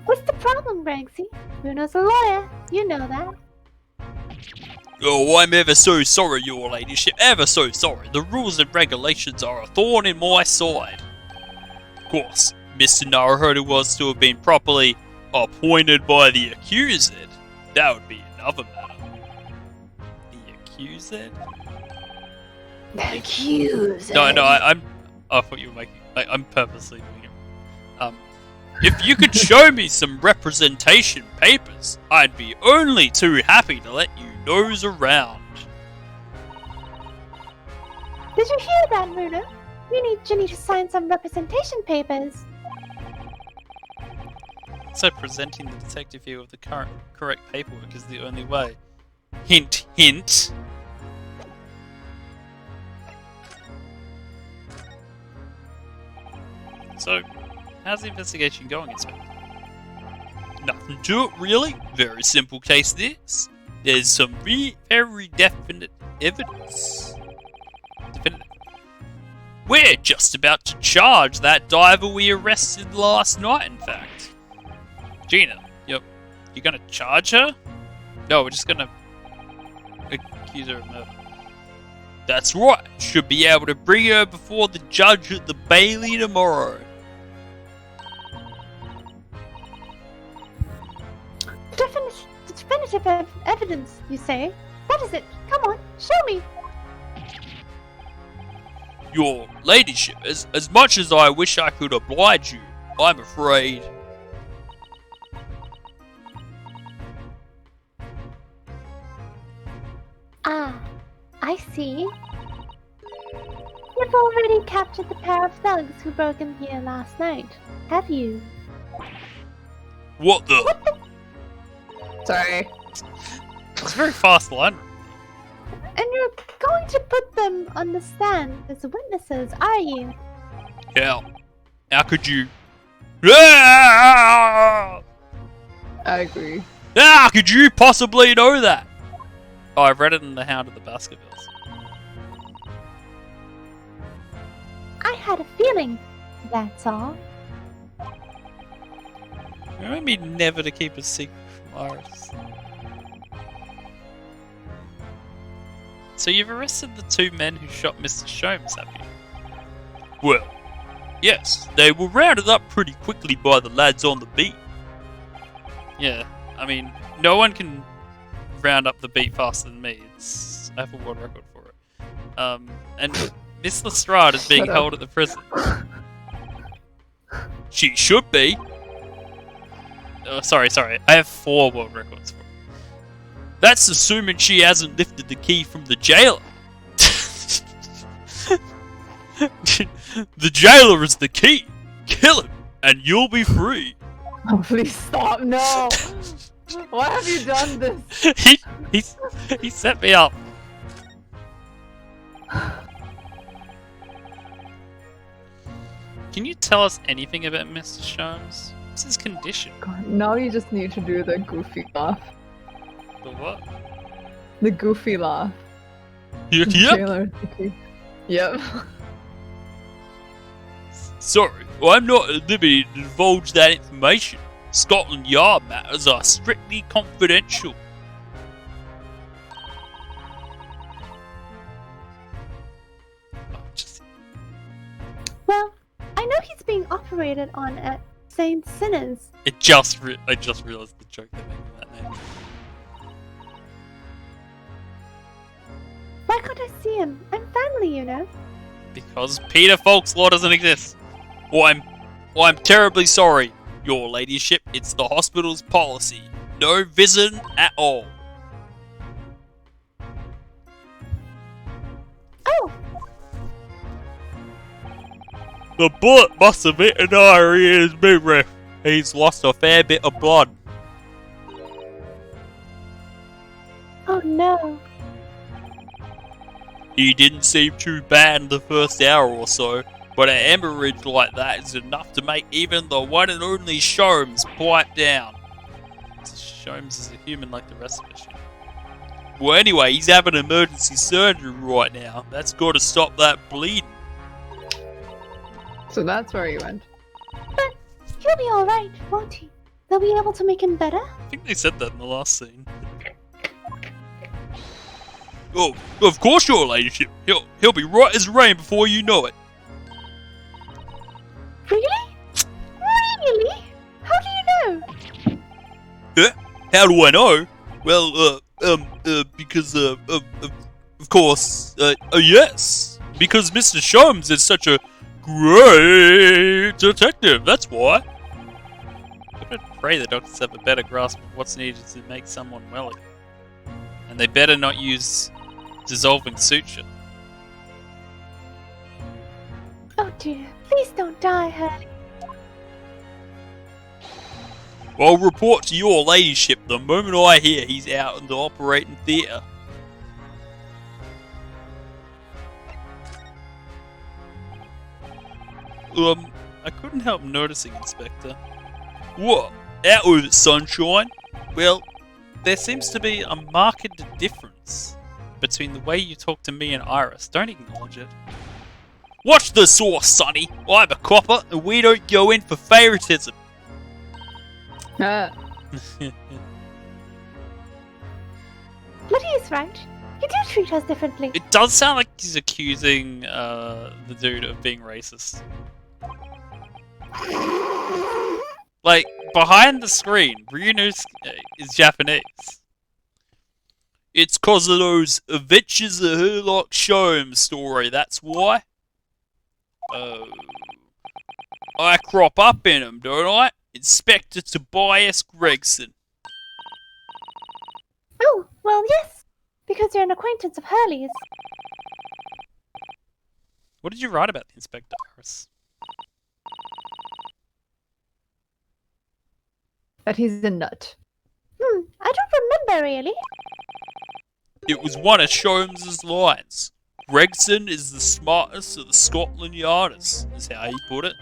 What's the problem, Gregsy? Bruno's a lawyer, you know that. Oh, I'm ever so sorry, your ladyship. Ever so sorry. The rules and regulations are a thorn in my side. Of course, Mr. Naruhodo was to have been properly appointed by the accused. That would be another matter. The accused? The accused. No, I thought you were making. I'm purposely doing it. If you could show me some representation papers, I'd be only too happy to let you nose around. Did you hear that, Bruno? We need Ginny to sign some representation papers. So presenting the detective here with the correct paperwork is the only way. Hint, hint. So, how's the investigation going, Inspector? Nothing to it, really. Very simple case, this. There's some very definite evidence. We're just about to charge that diver we arrested last night, in fact. Gina, you're gonna charge her? No, we're just gonna accuse her of murder. That's right. Should be able to bring her before the judge at the Bailey tomorrow. Definitive evidence, you say? What is it? Come on, show me. Your ladyship, as much as I wish I could oblige you, I'm afraid. Ah, I see. You've already captured the pair of thugs who broke in here last night, have you? What the? Sorry. It's a very fast line. And you're going to put them on the stand as witnesses, are you? How could you? How I agree. could you possibly know that? Oh, I've read it in The Hound of the Baskervilles. I had a feeling, that's all. Remember me never to keep a secret from Iris. So you've arrested the two men who shot Mr. Sholmes, have you? Well, yes, they were rounded up pretty quickly by the lads on the beat. Yeah, I mean, no one can round up the beat faster than me. I have a world record for it. And Miss Lestrade is being held at the prison. She should be. Oh, sorry. I have 4 world records for it. That's assuming she hasn't lifted the key from the jailer. The jailer is the key. Kill him, and you'll be free. Oh, please stop! No. Why have you done this? He set me up. Can you tell us anything about Mr. Sholmes? What's his condition? God, now you just need to do the goofy laugh. The what? The goofy laugh. Yep. Taylor, okay. Yep. Sorry, I'm not at liberty to divulge that information. Scotland Yard matters are strictly confidential. Well, I know he's being operated on at St. Sinners. I just realized the joke they're making with that name. Why can't I see him? I'm family, you know. Because Peter Folkslaw doesn't exist. I'm terribly sorry, your ladyship. It's the hospital's policy. No visiting at all. Oh, The bullet must have hit an artery in his midriff. He's lost a fair bit of blood. oh no. He didn't seem too bad in the first hour or so, but an hemorrhage like that is enough to make even the one and only Sholmes pipe down. Sholmes is a human like the rest of us. Well, anyway, he's having emergency surgery right now. That's got to stop that bleeding. So that's where you went. But he'll be alright, won't he? They'll be able to make him better? I think they said that in the last scene. Oh, of course, your ladyship. He'll be right as rain before you know it. Really? Really? How do you know? How do I know? Well, because, of course, yes. Because Mr. Sholmes is such a great detective, that's why. I pray the doctors have a better grasp of what's needed to make someone well again. And they better not use dissolving suture. Oh dear, please don't die, Hurley. I'll report to your ladyship the moment I hear he's out in the operating theatre. I couldn't help noticing, Inspector. What? Out with it, sunshine? Well, there seems to be a marked difference between the way you talk to me and Iris. Don't acknowledge it. Watch the source, Sonny. I'm a copper, and we don't go in for favoritism. Ah, But he's right. You do treat us differently. It does sound like he's accusing the dude of being racist. Like, behind the screen, Ryunosuke is Japanese. It's 'cause of those Adventures of Herlock Sholmes story, that's why. Oh. I crop up in 'em, don't I? Inspector Tobias Gregson. Oh, well, yes. Because you're an acquaintance of Hurley's. What did you write about the Inspector, Iris? that he's a nut. I don't remember really. It was one of Sholmes's lines. Gregson is the smartest of the Scotland Yarders, is how he put it.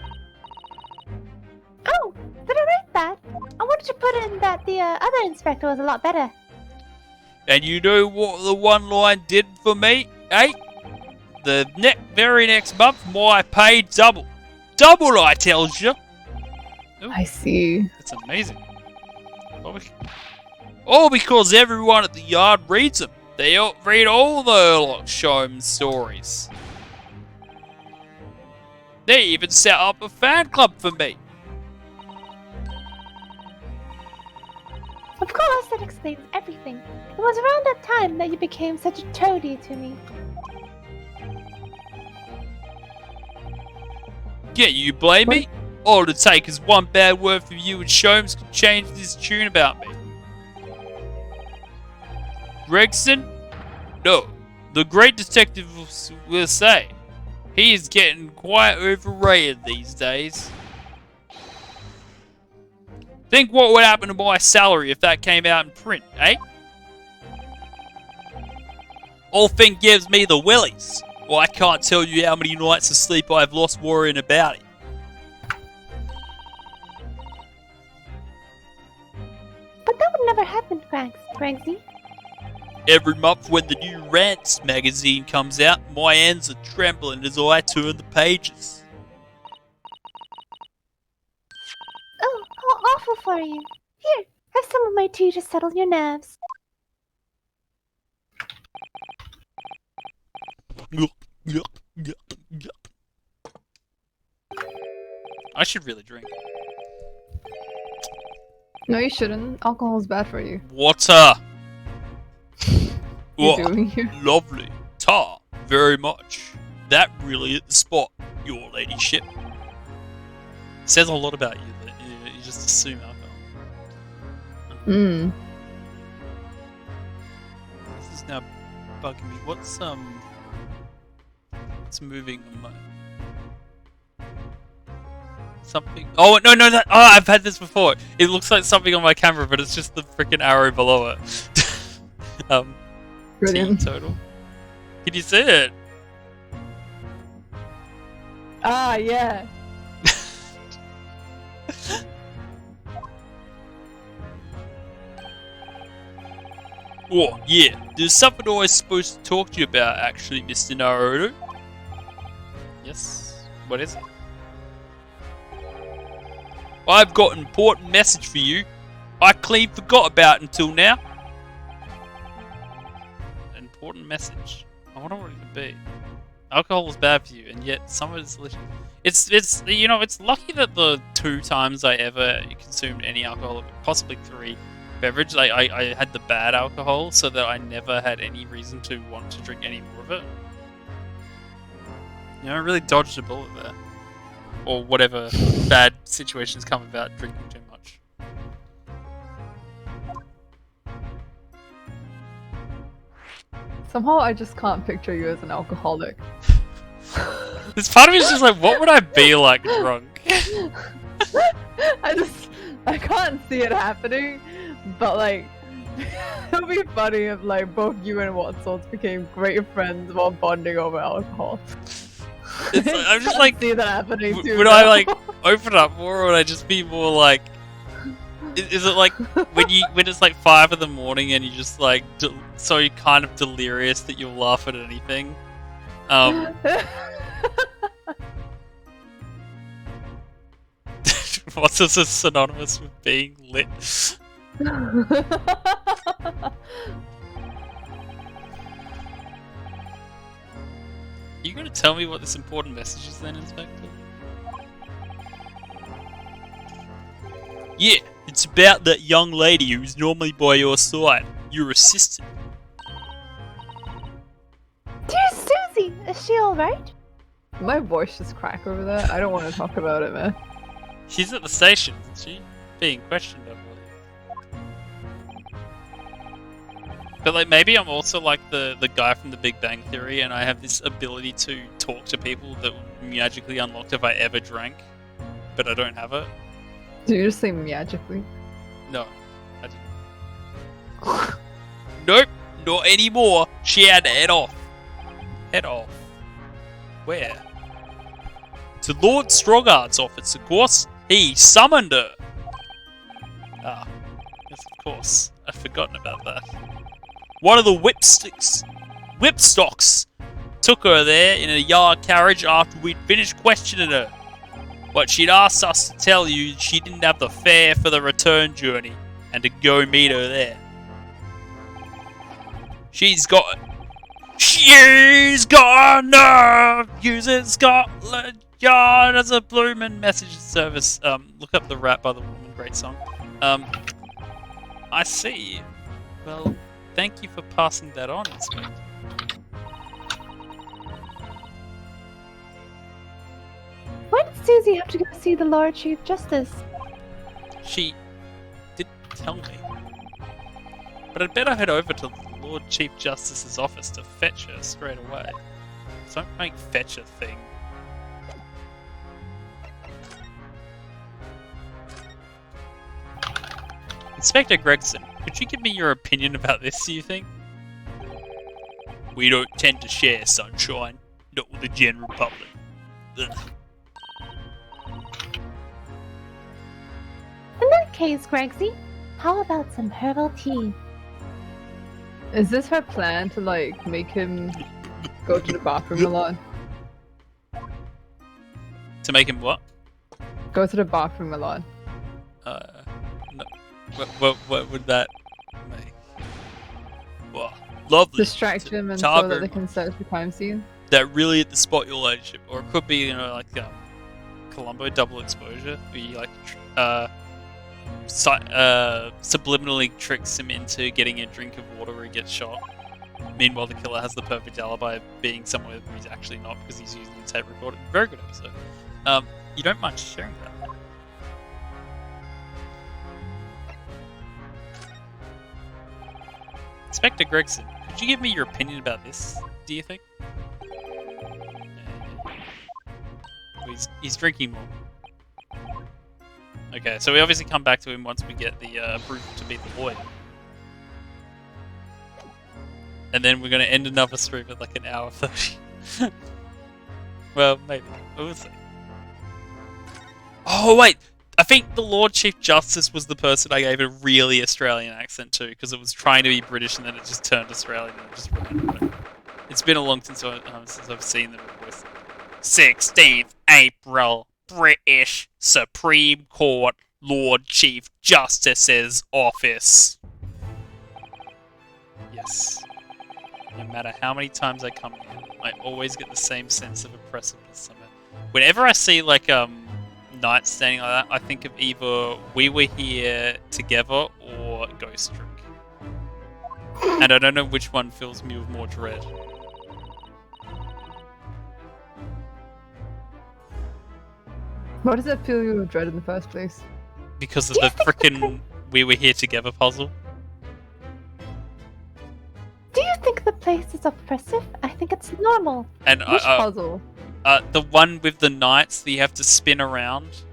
Oh, did I write that? I wanted to put in that the other inspector was a lot better. And you know what the one line did for me, eh? The very next month, my pay double. Double, I tells you. I see. That's amazing. All because everyone at the yard reads them. They read all the Herlock Sholmes stories. They even set up a fan club for me. Of course, that explains everything. It was around that time that you became such a toady to me. Yeah, you blame me? All it'd take is one bad word from you and Sholmes could change this tune about me. Gregson? No. The great detective will say. He is getting quite overrated these days. Think what would happen to my salary if that came out in print, eh? Whole thing gives me the willies. Well, I can't tell you how many nights of sleep I've lost worrying about it. But that would never happen, Greggsy. Every month when the new Rants magazine comes out, my hands are trembling as I turn the pages. Oh, how awful for you. Here, have some of my tea to settle your nerves. I should really drink. No, you shouldn't. Alcohol's bad for you. Water! You're Oh, doing you. lovely. Tar, very much. That really hit the spot, your ladyship. Says a lot about you that you just assume alcohol. Mmm. This is now bugging me. What's moving on my... Something... Oh, no, that... Oh, I've had this before. It looks like something on my camera, but it's just the freaking arrow below it. Brilliant. T total. Can you see it? Ah, yeah. Oh, yeah. There's something I was supposed to talk to you about, actually, Mr. Naruto. Yes? What is it? I've got an important message for you. I clean forgot about until now. Important message. I wonder what it could be. Alcohol is bad for you, and yet some of it's delicious. It's you know, it's lucky that the 2 times I ever consumed any alcohol, possibly 3 beverage, like I had the bad alcohol, so that I never had any reason to want to drink any more of it. You know, I really dodged a bullet there. Or whatever bad situations come about drinking too much. Somehow I just can't picture you as an alcoholic. This part of me is just like, what would I be like drunk? I can't see it happening, but like, it'll be funny if like both you and Watsons became great friends while bonding over alcohol. I'm just like, see that happening too. would I like open up more, or would I just be more like? Is it like when it's like 5 in the morning and you just like so you're kind of delirious that you'll laugh at anything? What's this synonymous with being lit? You gonna tell me what this important message is then, Inspector? Yeah, it's about that young lady who's normally by your side, your assistant. Dear Susie, is she alright? My voice just crack over that. I don't want to talk about it, man. She's at the station, isn't she? Being questioned, I believe. But like, maybe I'm also like the guy from the Big Bang Theory, and I have this ability to talk to people that magically unlocked if I ever drank, but I don't have it. Did you just say magically? No, I didn't. Nope, not anymore. She had to head off. Head off. Where? To Lord Strongheart's office, of course. He summoned her. Ah, yes, of course. I'd forgotten about that. One of the whipstocks took her there in a yard carriage after we'd finished questioning her. But she'd asked us to tell you she didn't have the fare for the return journey and to go meet her there. She's got a nerve using Scotland Yard as a bloomin' message service. Look up the rap by the woman, great song. I see. Well, thank you for passing that on, Inspector. Why did Susie have to go see the Lord Chief Justice? She didn't tell me. But I'd better head over to the Lord Chief Justice's office to fetch her straight away. Don't make fetch a thing. Inspector Gregson, could you give me your opinion about this, do you think? We don't tend to share, sunshine. Not with the general public. Ugh. In that case, Gregsy, how about some herbal tea? Is this her plan to like make him go to the bathroom a lot? To make him what? Go to the bathroom a lot. No. What would that make? Well, lovely. Distract him and so Talk that her- they can search the crime scene. That really hit the spot your ladyship. Or it could be, you know, like Columbo double exposure, where you like subliminally tricks him into getting a drink of water where he gets shot. Meanwhile, the killer has the perfect alibi of being somewhere where he's actually not because he's using the tape recorder. Very good episode. You don't mind sharing that? Inspector Gregson, could you give me your opinion about this, do you think? He's drinking more. Okay, so we obviously come back to him once we get the approval to beat the lawyer. And then we're going to end another stream at like an hour 30. Well, maybe. We'll see. Oh, wait! I think the Lord Chief Justice was the person I gave a really Australian accent to, because it was trying to be British and then it just turned Australian and I just remembered it. It's been a long since I've seen them in voice. 16th April, British Supreme Court, Lord Chief Justice's office. Yes. No matter how many times I come here, I always get the same sense of oppressiveness somehow. Whenever I see like knights standing like that, I think of either We Were Here Together or Ghost Trick. And I don't know which one fills me with more dread. Why does it fill you with dread in the first place? Because of the frickin' We Were Here Together puzzle. Do you think the place is oppressive? I think it's normal. And Which puzzle? the one with the knights that you have to spin around.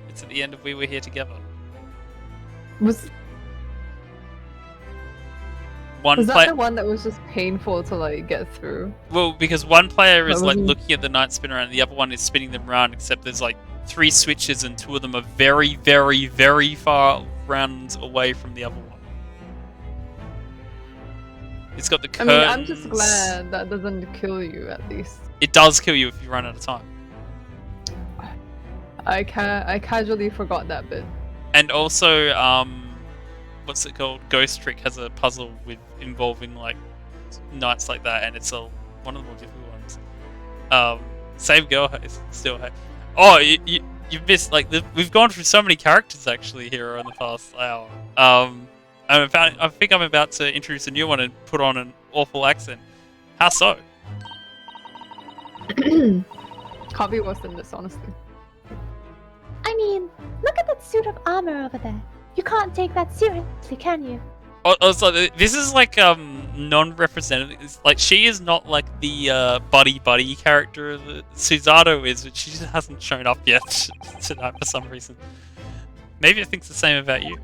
It's at the end of We Were Here Together. Was one Was that player. the one that was just painful to like get through? Well, because one player is like Probably. looking at the knight spin around, and the other one is spinning them around. Except there's like 3 switches, and 2 of them are very, very, very far rounds away from the other one. It's got the I curtains. mean, I'm just glad that doesn't kill you at least. It does kill you if you run out of time. I casually forgot that bit. And also, what's it called? Ghost Trick has a puzzle with involving like knights like that, and it's one of the more difficult ones. Same girl still. Oh, you've missed like we've gone through so many characters actually here in the past hour. I think I'm about to introduce a new one and put on an awful accent. How so? Can't be worse than this, honestly. I mean, look at that suit of armor over there. You can't take that seriously, can you? Also, this is like non-representative. It's like she is not like the buddy character that Susato is, but she just hasn't shown up yet tonight for some reason. Maybe it thinks the same about you.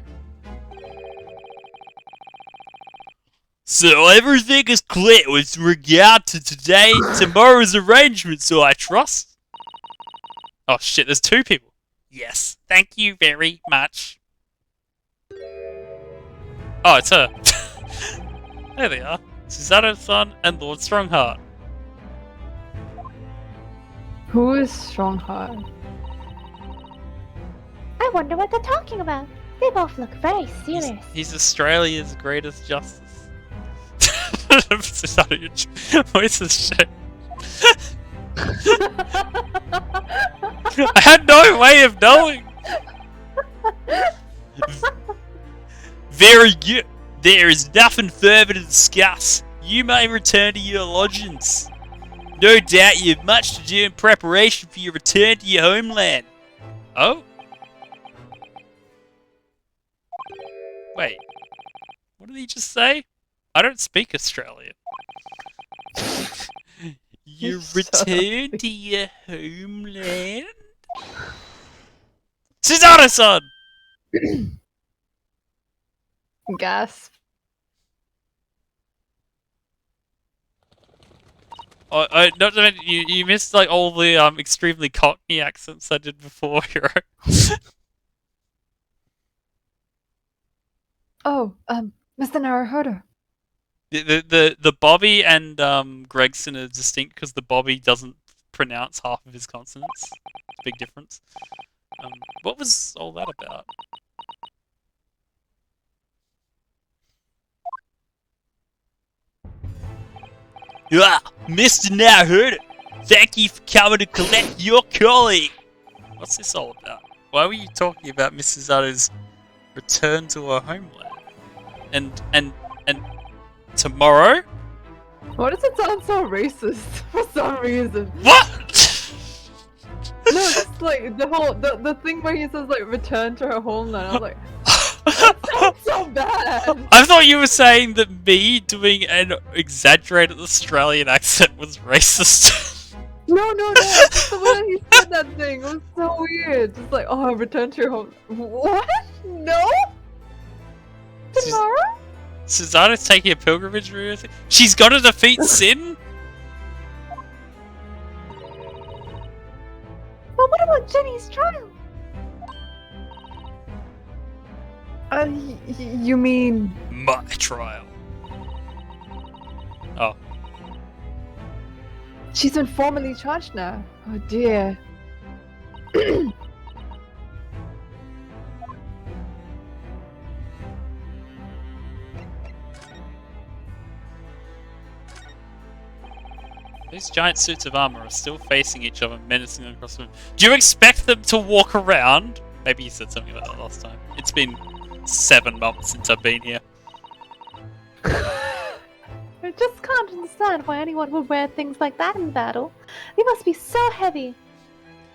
So everything is clear with regard to tomorrow's arrangement, so I trust. Oh shit, there's 2 people. Yes, thank you very much. Oh, it's her. There they are. Susato-san and Lord Strongheart. Who is Strongheart? I wonder what they're talking about. They both look very serious. He's Australia's greatest justice. Susato, your voice is shit. I had no way of knowing. Very good. There is nothing further to discuss. You may return to your lodgings. No doubt you have much to do in preparation for your return to your homeland. Oh? Wait. What did he just say? I don't speak Australian. You return to your homeland? Susato-san! Gasp. Not to mention, you missed like all the extremely Cockney accents I did before, Hero. Oh, Mr. Naruhodo. The Bobby and Gregson are distinct because the Bobby doesn't pronounce half of his consonants. It's a big difference. What was all that about? Ah, Mr. Naruhodo, thank you for coming to collect your colleague. What's this all about? Why were you talking about Mrs. Zato's return to her homeland? And tomorrow? Why does it sound so racist for some reason? What? No, it's like the thing where he says like return to her homeland. I was like, that sounds so bad. I thought you were saying that me doing an exaggerated Australian accent was racist. No, it's just the way that he said that thing. It was so weird. Just like, oh, return to your home. What? No? Tomorrow? Susano's taking a pilgrimage route. She's got to defeat Sin? But what about Jenny's trial? You mean? My trial. Oh. She's been formally charged now. Oh dear. These giant suits of armor are still facing each other menacingly across the room. Do you expect them to walk around? Maybe you said something about that last time. It's been 7 months since I've been here. I just can't understand why anyone would wear things like that in battle. They must be so heavy.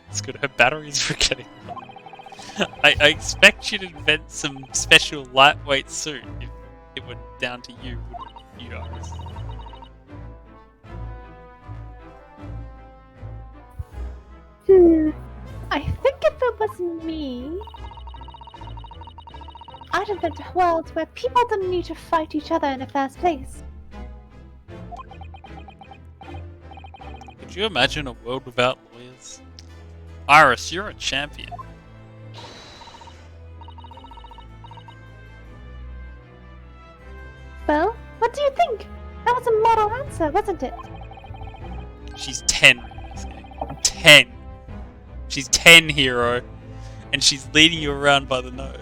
It's good. Her batteries were getting low. I expect you to invent some special lightweight suit if it were down to you, you guys. I think if it was me, I I'd invent a world where people didn't need to fight each other in the first place. Could you imagine a world without lawyers? Iris, you're a champion. Well, what do you think? That was a model answer, wasn't it? She's 10 in this game. 10. She's 10, hero. And she's leading you around by the nose.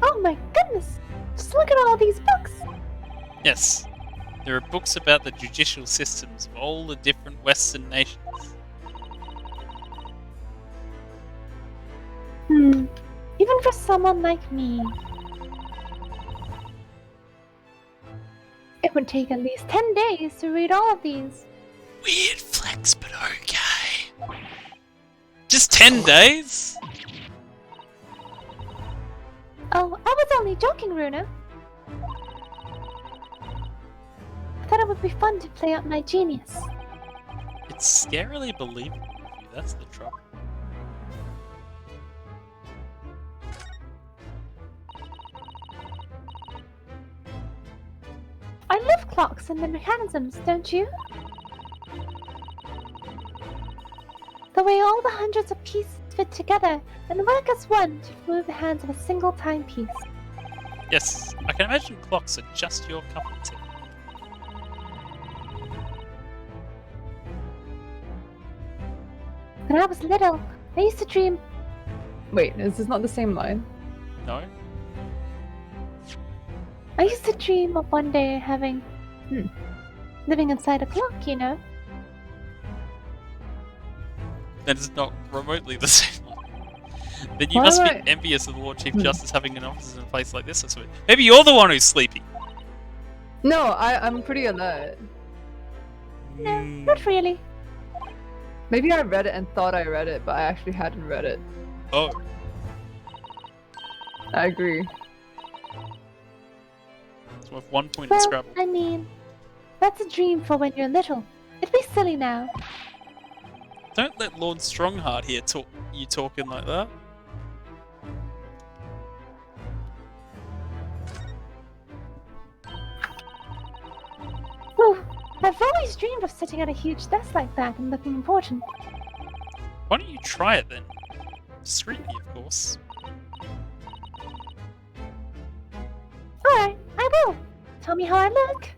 Oh my goodness! Just look at all these books! Yes. There are books about the judicial systems of all the different Western nations. Even for someone like me. It would take at least 10 days to read all of these. Weird flex, but okay. Just 10 days? Oh, I was only joking, Runa. I thought it would be fun to play out my genius. It's scarily believable with you, that's the trouble. I love clocks and the mechanisms, don't you? The way all the hundreds of pieces fit together and work as one to move the hands of a single timepiece. Yes, I can imagine clocks are just your cup of tea. When I was little, I used to dream. Wait, is this not the same line? No? I used to dream of one day having. Living inside a clock, you know? That is not remotely the same one. Then you Why must am be I- envious of the Lord Chief Justice having an office in a place like this or something. Maybe you're the one who's sleepy. No, I'm pretty alert. No, not really. Maybe I read it and thought I read it, but I actually hadn't read it. Oh, I agree. it's worth 1 point in Well, Scrabble. I mean, that's a dream for when you're little. It'd be silly now. Don't let Lord Strongheart here talk you talking like that. Whew, I've always dreamed of sitting at a huge desk like that and looking important. Why don't you try it then? Discreetly, of course. Alright, I will. Tell me how I look.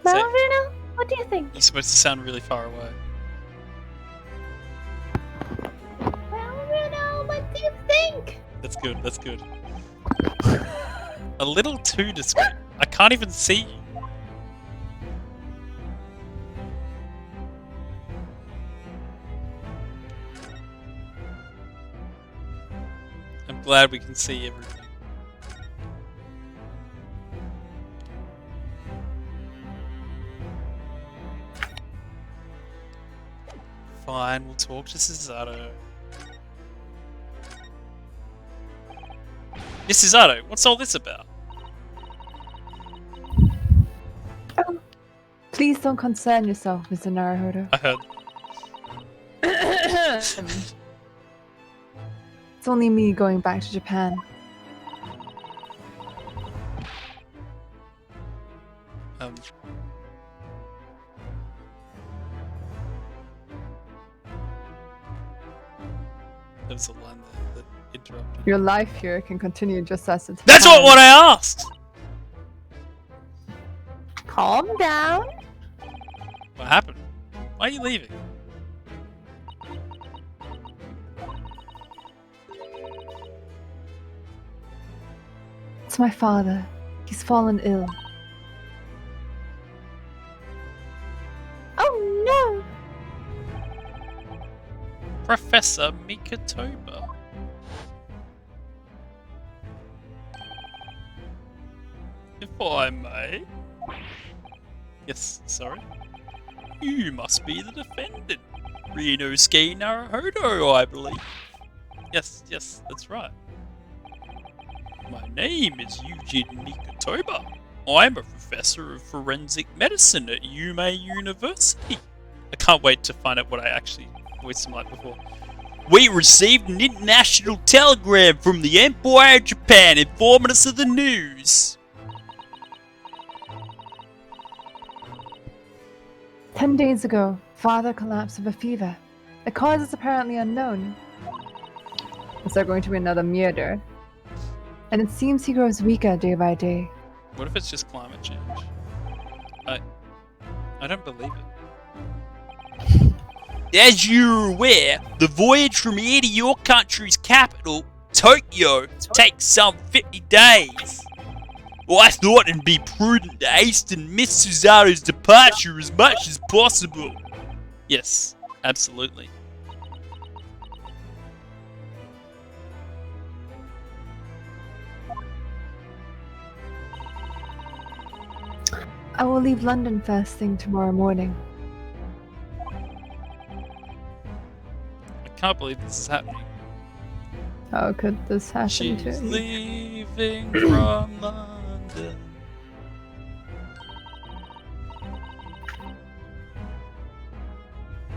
Well, Say- Runa, what do you think? You're supposed to sound really far away. Well, Runa, what do you think? That's good, that's good. A little too discreet. I can't even see you. I'm glad we can see everything. Fine, we'll talk to Cesaro. Miss Cesaro, what's all this about? Please don't concern yourself, Mr. Naruhodo. I heard. It's only me going back to Japan. Um, there was a line there that interrupted. Your life here can continue just as it's That's planned. what I asked! Calm down. What happened? Why are you leaving? It's my father. He's fallen ill. Oh Professor Mikatoba. If I may. Yes, sorry. You must be the defendant. Rinosuke Naruhodo, I believe. Yes, that's right. My name is Eugene Nikitoba. I'm a professor of forensic medicine at Yume University. I can't wait to find out what I actually voiced him like before. We received an international telegram from the Empire of Japan informing us of the news. 10 days ago, father collapsed of a fever. The cause is apparently unknown. Is there going to be another murder? And it seems he grows weaker day by day. What if it's just climate change? I don't believe it. As you're aware, the voyage from here to your country's capital, Tokyo, takes some 50 days. Well, I thought it'd be prudent to hasten Miss Susano's departure as much as possible. Yes, absolutely. I will leave London first thing tomorrow morning. I can't believe this is happening. How could this happen She's to you? leaving from London.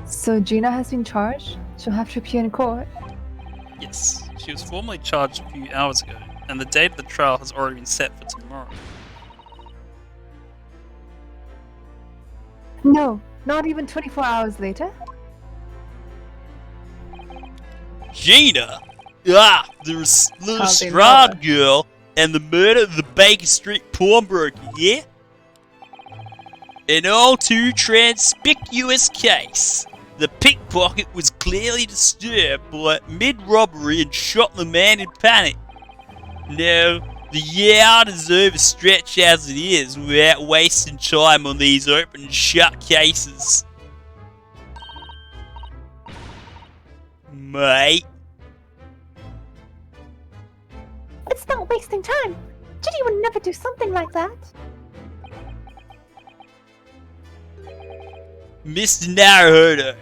So Gina has been charged? She'll have to appear in court? Yes, she was formally charged a few hours ago, and the date of the trial has already been set for tomorrow. No, not even 24 hours later? Gina? Ah, the little How they Strahd never. girl and the murder of the Baker Street pawnbroker, yeah? An all too conspicuous case. The pickpocket was clearly disturbed by mid-robbery and shot the man in panic. No, the yard is overstretched as it is without wasting time on these open and shut cases. Mate. It's not wasting time. Ginny would never do something like that. Mr. Naruhodo.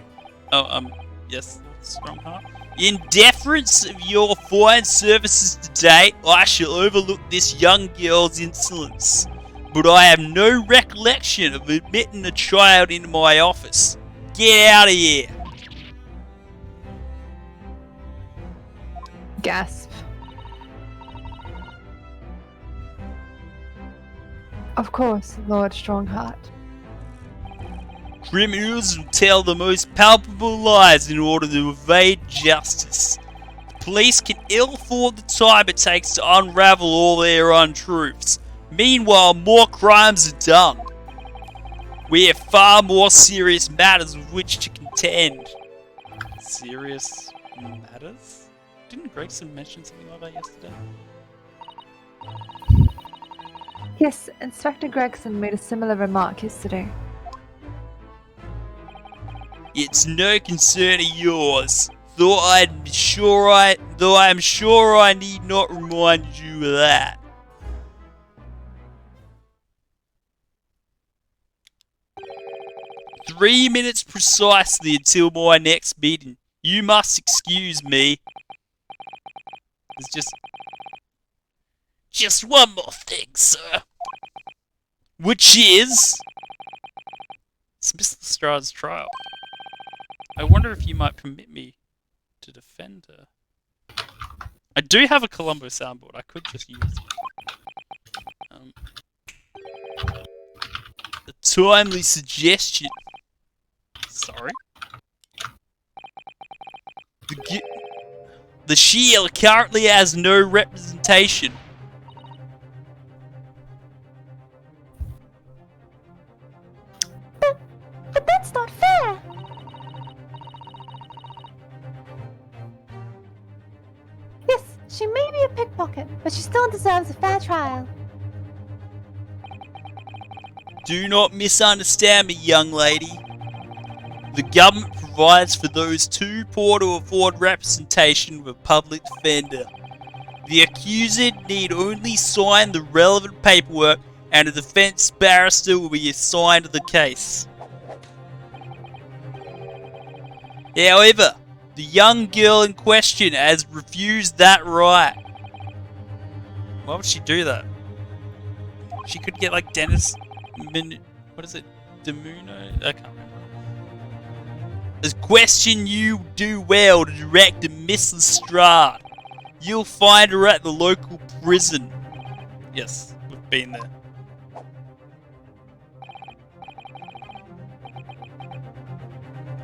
Oh, yes, Strongheart. In deference of your fine services to date, I shall overlook this young girl's insolence. But I have no recollection of admitting a child into my office. Get out of here. Gasp. Of course, Lord Strongheart. Criminals will tell the most palpable lies in order to evade justice. The police can ill afford the time it takes to unravel all their untruths. Meanwhile, more crimes are done. We have far more serious matters with which to contend. Serious matters? Didn't Gregson mention something like that yesterday? Yes, Inspector Gregson made a similar remark yesterday. It's no concern of yours. Though I'm sure I need not remind you of that. "3 minutes precisely until my next meeting. You must excuse me." There's just one more thing, sir. Which is... it's Mr. Strahd's trial. I wonder if you might permit me to defend her. I do have a Columbo soundboard. I could just use it. A timely suggestion. Sorry. The Shield currently has no representation. But that's not fair. Yes, she may be a pickpocket, but she still deserves a fair trial. Do not misunderstand me, young lady. The government provides for those too poor to afford representation with a public defender. The accused need only sign the relevant paperwork and a defense barrister will be assigned to the case. However, the young girl in question has refused that right. Why would she do that? She could get like Dennis what is it? Demuno? I can't remember. This question you do well to direct to Miss Lestrade. You'll find her at the local prison. Yes, we've been there.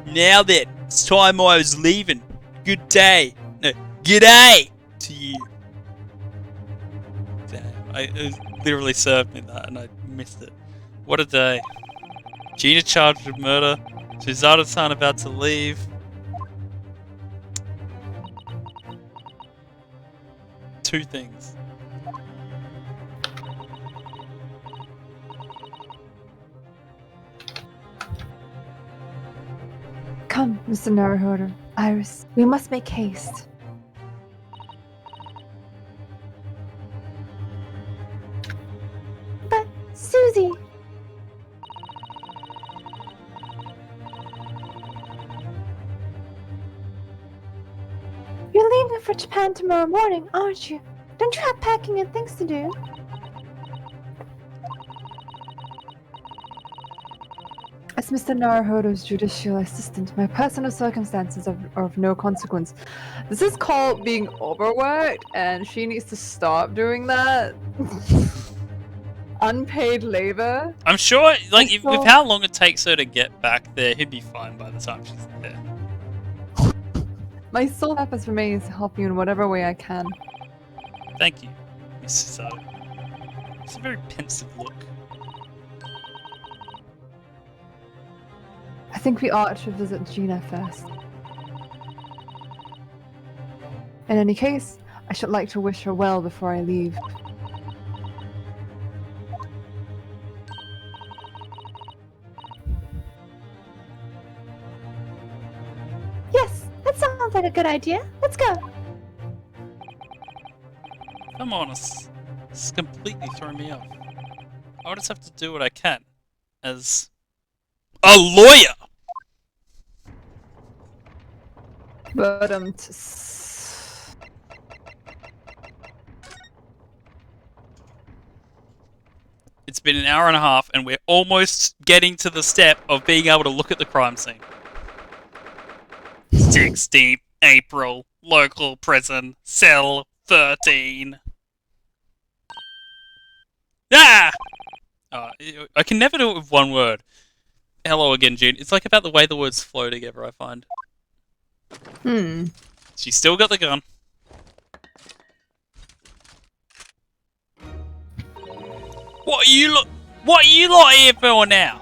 Now then, it's time I was leaving. Good day. No, g'day to you. Damn, it literally served me that and I missed it. What a day. Gina charged with murder. Susanna-san about to leave. Two things. Come, Mr. Naruhodo. Iris, we must make haste. But, Susie, you're leaving for Japan tomorrow morning, aren't you? Don't you have packing and things to do? As Mr. Naruhodo's judicial assistant, my personal circumstances are of no consequence. This is called being overworked, and she needs to stop doing that. Unpaid labor. I'm sure, like, I if, saw- with how long it takes her to get back there, he'd be fine by the time she's there. My sole purpose remains to help you in whatever way I can. Thank you, Miss Sato. It's a very pensive look. I think we ought to visit Gina first. In any case, I should like to wish her well before I leave. Yes, that sounds like a good idea. Let's go. Come on, it's completely thrown me off. I'll just have to do what I can. As a lawyer! But It's been an hour and a half, and we're almost getting to the step of being able to look at the crime scene. 16th April, local prison, cell 13. Ah! I can never do it with one word. Hello again, June. It's like about the way the words flow together, I find. She's still got the gun. What are you lot here for now?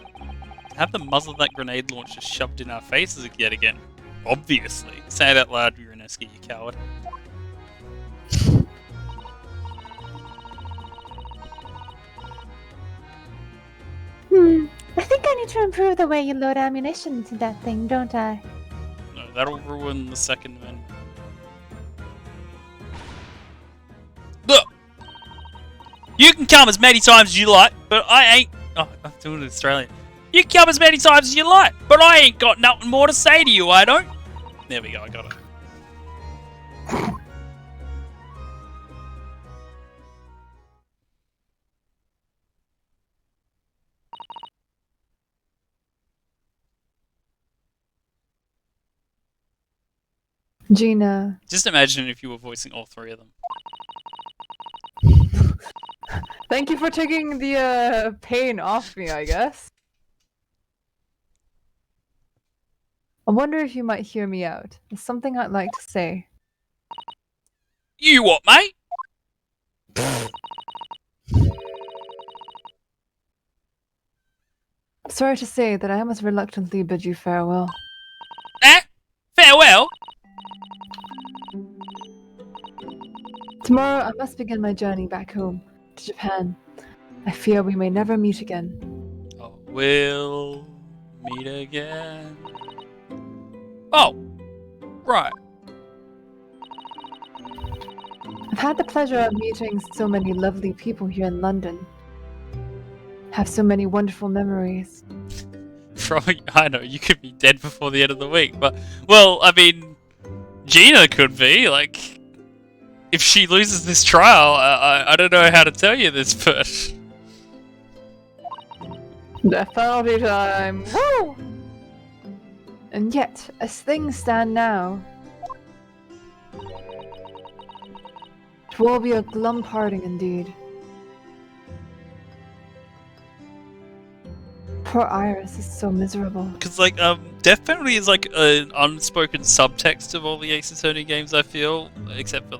Have the muzzle of that grenade launcher shoved in our faces yet again. Obviously. Say it out loud, Uraneski, you coward. I think I need to improve the way you load ammunition into that thing, don't I? No, that'll ruin the second one. Look! You can come as many times as you like, but I ain't... Oh, I'm doing it Australian. You can come as many times as you like, but I ain't got nothing more to say to you, I don't. There we go, I got it. Gina. Just imagine if you were voicing all three of them. Thank you for taking the pain off me, I guess. I wonder if you might hear me out. There's something I'd like to say. You what, mate? Sorry to say that I must reluctantly bid you farewell. Eh? Farewell? Tomorrow I must begin my journey back home, to Japan. I fear we may never meet again. Oh, we'll meet again. Oh, right. I've had the pleasure of meeting so many lovely people here in London. Have so many wonderful memories. I know, you could be dead before the end of the week, but, well, I mean, Gina could be, like, if she loses this trial, I don't know how to tell you this, but Death penalty time! Woo! And yet, as things stand now, it will be a glum parting indeed. Poor Iris is so miserable. because like death penalty is like an unspoken subtext of all the Ace Attorney games. I feel, except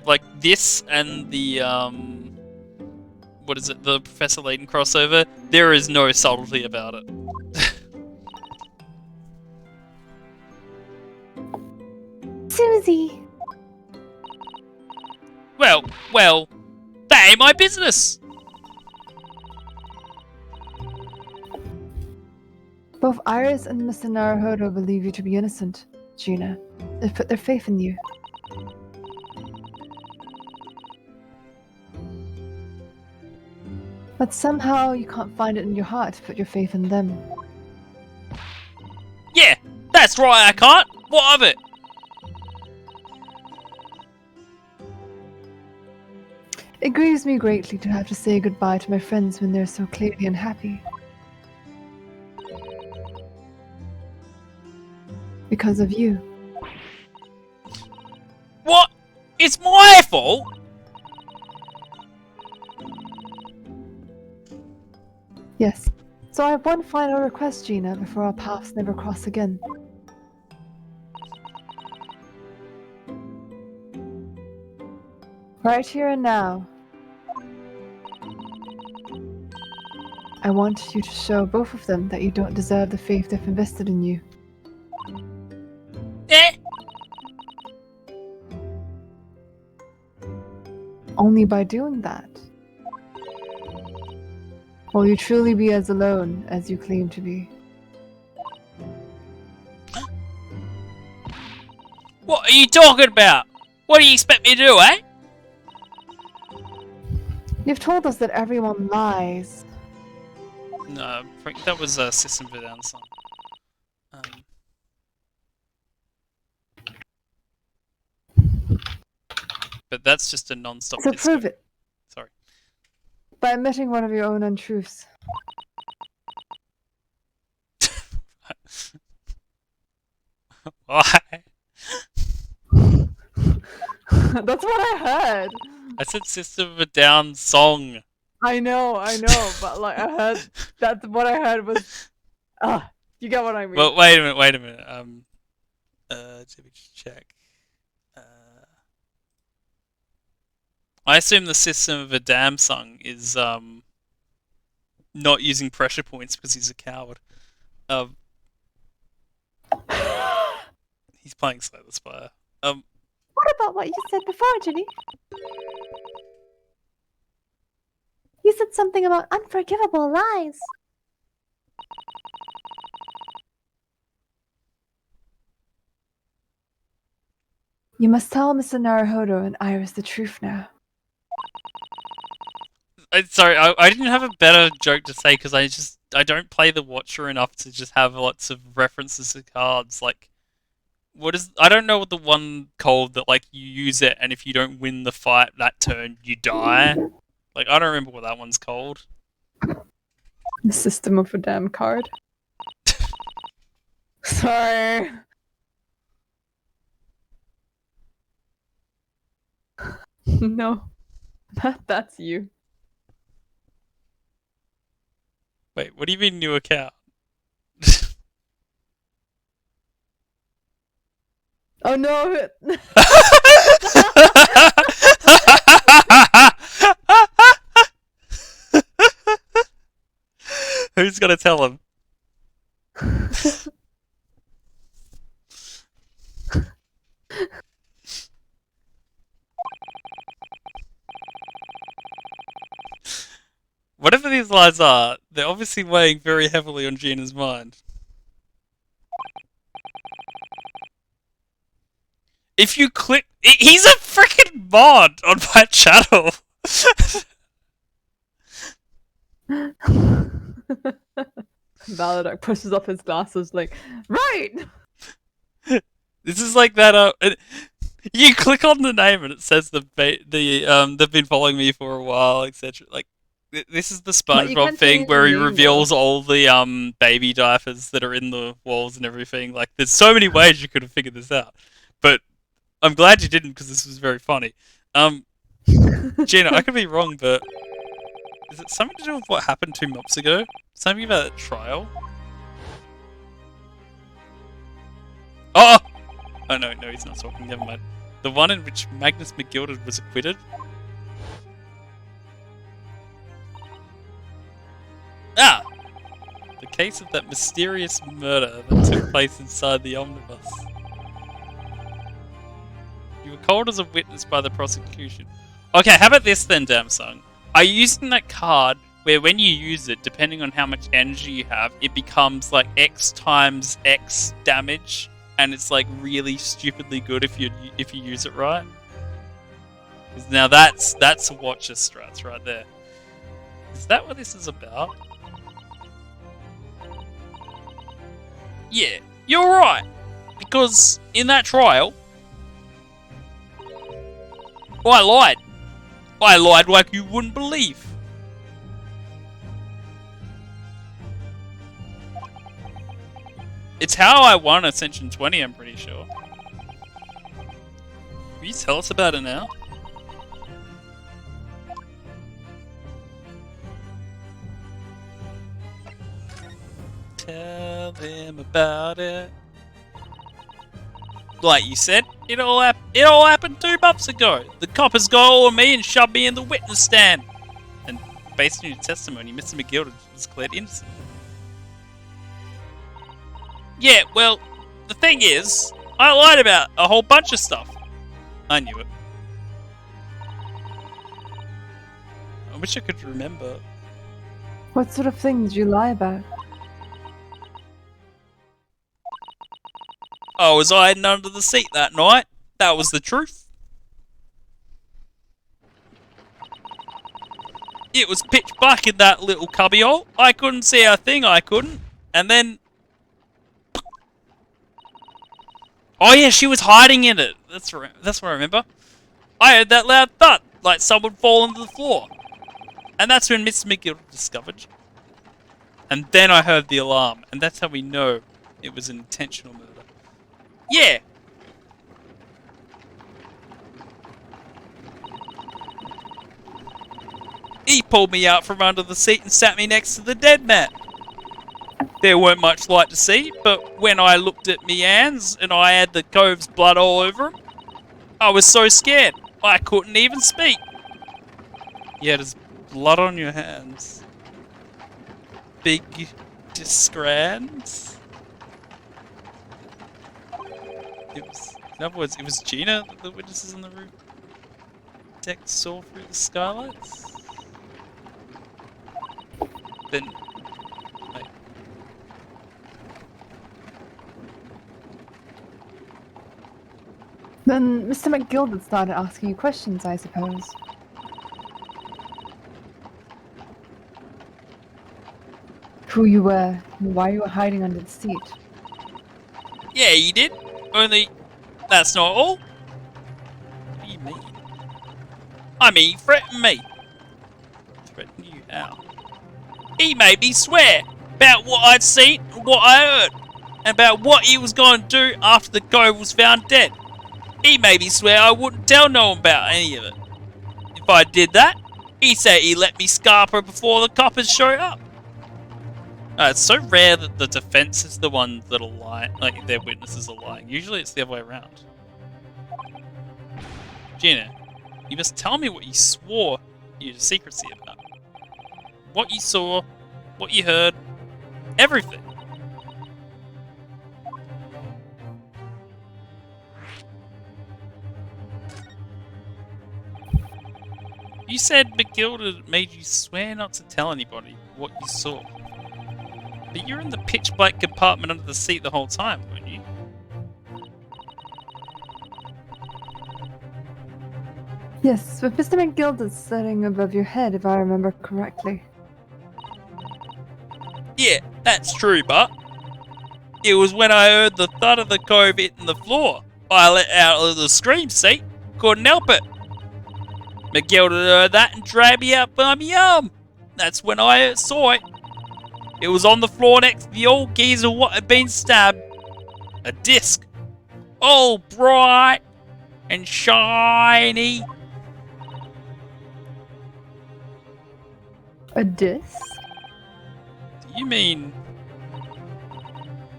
like this and the what is it, the Professor Layton crossover. There is no subtlety about it. Susie! Well, that ain't my business. Both Iris and Mr. Naruhodo believe you to be innocent, Gina. They've put their faith in you. But somehow you can't find it in your heart to put your faith in them. Yeah, that's right. I can't. What of it? It grieves me greatly to have to say goodbye to my friends when they're so clearly unhappy. Because of you. What? It's my fault. Yes. So I have one final request, Gina, before our paths never cross again. Right here and now, I want you to show both of them that you don't deserve the faith they've invested in you. Eh? Only by doing that will you truly be as alone as you claim to be. What are you talking about? What do you expect me to do, eh? You've told us that everyone lies. No, that was a System of a Down song. But that's just a non-stop. So prove it. Sorry. By admitting one of your own untruths. Why? That's what I heard. I said System of a Down song. I know, but like I heard, that's what I heard was, you get what I mean. Well, wait a minute. Let me just check. I assume the System of a Damn song is not using pressure points because he's a coward. He's playing Slay the Spire. What about what you said before, Ginny? You said something about unforgivable lies. You must tell Mr. Naruhodo and Iris the truth now. Sorry, I didn't have a better joke to say because I don't play the Watcher enough to just have lots of references to cards. Like, I don't know what the one called that like you use it and if you don't win the fight that turn you die. Like, I don't remember what that one's called. The System of a Damn card. Sorry. No. That's you. Wait, what do you mean new account? Oh no! Who's gonna tell him? Whatever these lies are, they're obviously weighing very heavily on Gina's mind. If you click... He's a freaking mod on my channel! Valadoc pushes up his glasses like, right! This is like that, You click on the name and it says they've been following me for a while, etc. Like this is the But you SpongeBob can't thing change where the he name, reveals though. all the baby diapers that are in the walls and everything. Like there's so many ways you could have figured this out, but I'm glad you didn't because this was very funny. Um, Gina, I could be wrong, but is it something to do with what happened 2 months ago? Something about that trial? Oh! Oh no, he's not talking. Never mind. The one in which Magnus McGilded was acquitted. Ah! The case of that mysterious murder that took place inside the omnibus. You were called as a witness by the prosecution. Okay, how about this then, Damsung? Are you using that card where when you use it, depending on how much energy you have, it becomes like X times X damage, and it's like really stupidly good if you use it right? 'Cause now that's a Watcher strats right there. Is that what this is about? Yeah, you're right. Because in that trial, I lied. I lied like you wouldn't believe. It's how I won Ascension 20, I'm pretty sure. Will you tell us about it now? Tell them about it. Like you said, it all happened 2 months ago. The coppers got all of me and shoved me in the witness stand. And based on your testimony, Mr. McGill was declared innocent. Yeah, well, the thing is, I lied about a whole bunch of stuff. I knew it. I wish I could remember. What sort of things did you lie about? I was hiding under the seat that night. That was the truth. It was pitch black in that little cubbyhole. I couldn't see a thing, I couldn't. And then... Oh yeah, she was hiding in it. That's what I remember. I heard that loud thud, like someone falling to the floor. And that's when Mr. McGill discovered. And then I heard the alarm, and that's how we know it was an intentional murder. Yeah. He pulled me out from under the seat and sat me next to the dead man. There weren't much light to see, but when I looked at me hands and I had the cove's blood all over him, I was so scared I couldn't even speak. You had his blood on your hands. Big discrans. In other words, it was Gina that the witnesses in the room deck saw through the skylights? Then... wait. Then Mr. McGilded started asking you questions, I suppose. Who you were, and why you were hiding under the seat. Yeah, he did. Only, that's not all. What do you mean? I mean, he threatened me. Threatened you how? He made me swear about what I'd seen and what I heard, and about what he was going to do after the cove was found dead. He made me swear I wouldn't tell no one about any of it. If I did that, he said he'd let me scarp her before the coppers showed up. It's so rare that the defense is the ones that are lying, like their witnesses are lying. Usually it's the other way around. Gina, you must tell me what you swore you to secrecy about. What you saw, what you heard, everything. You said McGilda made you swear not to tell anybody what you saw. But you're in the pitch black compartment under the seat the whole time, weren't you? Yes, but Mr. McGilded's sitting above your head, if I remember correctly. Yeah, that's true, but it was when I heard the thud of the cove hitting the floor I let out a little scream, see? Couldn't help it. Matilda heard that and dragged me out by my arm. That's when I saw it. It was on the floor next to the old geezer what had been stabbed. A disc. All bright and shiny. A disc? You mean...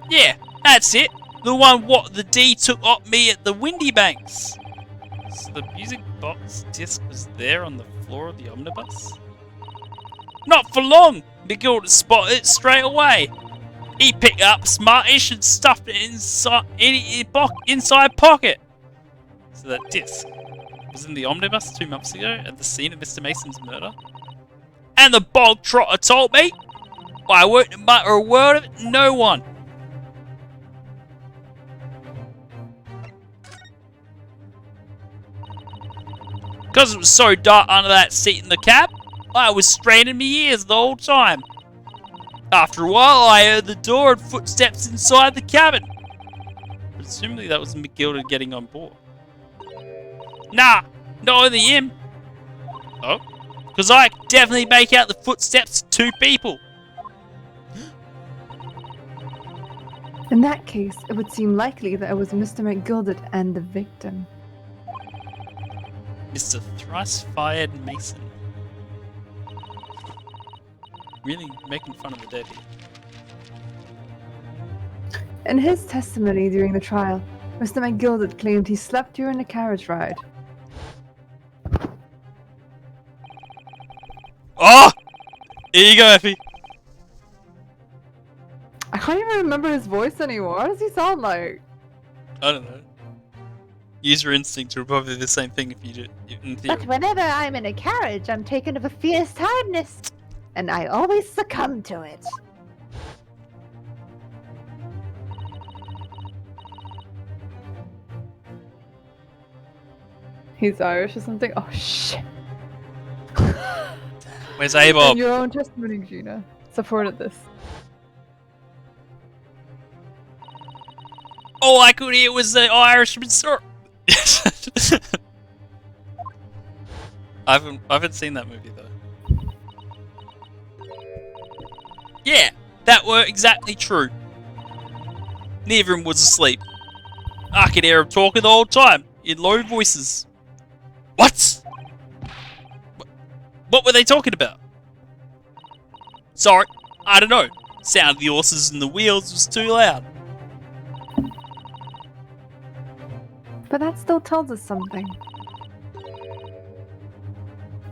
Yeah, that's it. The one what the D took off me at the Windy Banks. So the music box disc was there on the floor of the omnibus? Not for long! Miguel spotted it straight away. He picked it up smartish and stuffed it inside pocket. So that disc was in the omnibus 2 months ago at the scene of Mr. Mason's murder. And the bog trotter told me I wouldn't mutter a word of it to no one. Because it was so dark under that seat in the cab, I was straining my ears the whole time. After a while, I heard the door and footsteps inside the cabin. Presumably that was McGilda getting on board. Nah, not only him. Oh? Because I could definitely make out the footsteps of 2 people. In that case, it would seem likely that it was Mr. McGilded and the victim. Mr. Thrice-Fired Mason. Really making fun of the dead here. In his testimony during the trial, Mr. McGilded claimed he slept during the carriage ride. Oh! Here you go, Effie. I can't even remember his voice anymore. What does he sound like? I don't know. User instincts are probably the same thing if you do in theory. But whenever I'm in a carriage, I'm taken of a fierce tiredness, and I always succumb to it. He's Irish or something? Oh shit. Where's A-Bob? In your own testimony, Gina supported this. All I could hear was the Irishman story. I haven't seen that movie though. Yeah, that were exactly true. Neither of them was asleep. I could hear them talking the whole time in low voices. What? What were they talking about? Sorry, I don't know. Sound of the horses and the wheels was too loud. But that still tells us something.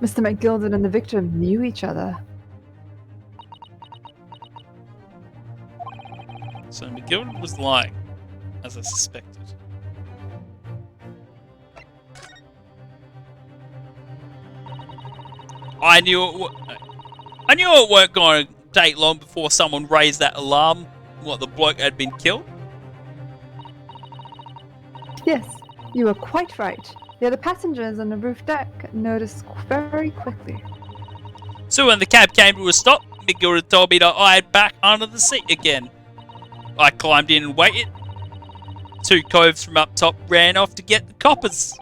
Mr. McGilded and the victim knew each other. So McGilded was lying, as I suspected. I knew it weren't going to take long before someone raised that alarm. What, the bloke had been killed? Yes, you were quite right. The other passengers on the roof deck noticed very quickly. So when the cab came to a stop, McGilda told me to hide back under the seat again. I climbed in and waited. 2 coves from up top ran off to get the coppers.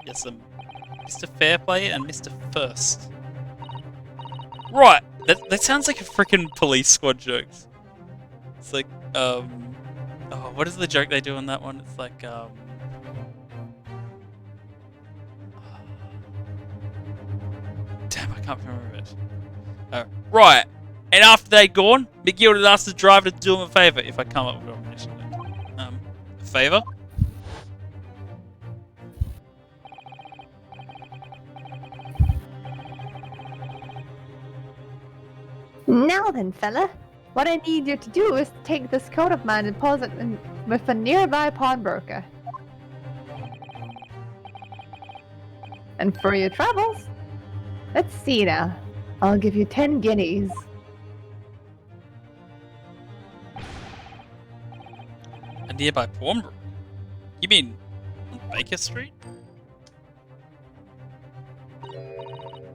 Yes, Mr. Fairplay and Mr. First. Right, that sounds like a freaking police squad joke. It's like, oh, what is the joke they do on that one? It's like, damn, I can't remember it. Right, and after they'd gone, McGill had asked the driver to do him a favour if I come up with a mission. A favour? Now then, fella, what I need you to do is take this coat of mine and deposit it with a nearby pawnbroker. And for your travels, Let's see now. I'll give you 10 guineas. A nearby pawnbroker? You mean on Baker Street?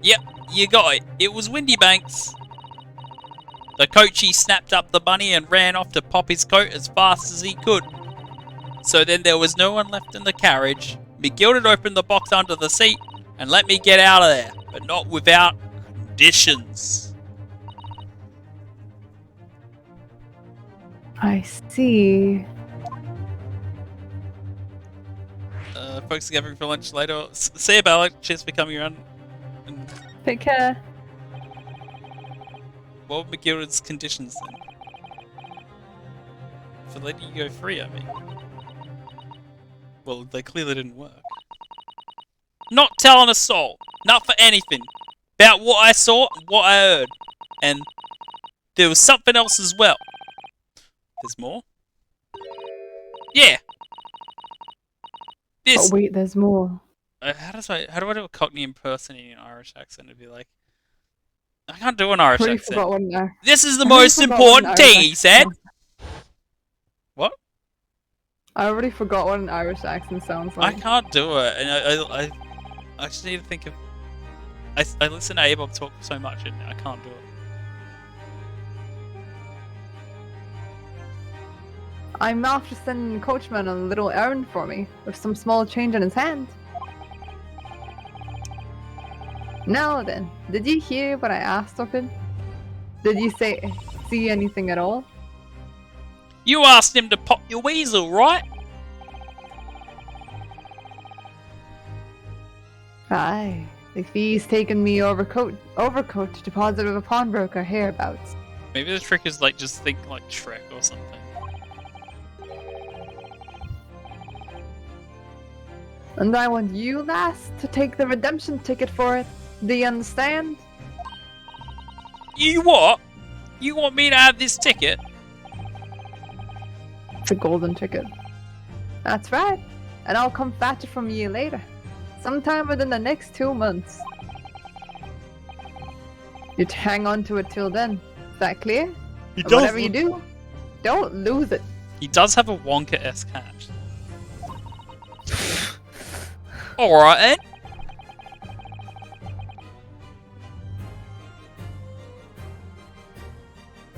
Yep, you got it. It was Windy Banks. The coachee snapped up the money and ran off to pop his coat as fast as he could. So then there was no one left in the carriage. McGilded opened the box under the seat and let me get out of there, but not without conditions. I see. Folks are gathering for lunch later. See you, Bella. Cheers for coming around. And Take care. what were McGilded's conditions then? For letting you go free, I mean. Well, they clearly didn't work. Not telling a soul. Not for anything. About what I saw and what I heard. And there was something else as well. There's more? Yeah. This. Oh wait, there's more. How do I do a Cockney impersonating an Irish accent? It'd be like, I can't do an Irish I already accent. forgot what an This is the I already most forgot what an important Irish thing, he said. accent- What? I already forgot what an Irish accent sounds like. I can't do it, and I just need to think of. I listen to A-Bob talk so much, and I can't do it. I'm after sending the coachman on a little errand for me, with some small change in his hand. Now then, did you hear what I asked of him? Did you see anything at all? You asked him to pop your weasel, right? Aye. If he's taken me overcoat to deposit with a pawnbroker hereabouts. Maybe the trick is like just think like Shrek or something. And I want you, lass, to take the redemption ticket for it. Do you understand? You what? You want me to have this ticket? It's a golden ticket. That's right. And I'll come fetch it from you later. Sometime within the next 2 months. You'd hang on to it till then. Is that clear? And whatever you do, don't lose it. He does have a Wonka-esque hat. Alright then.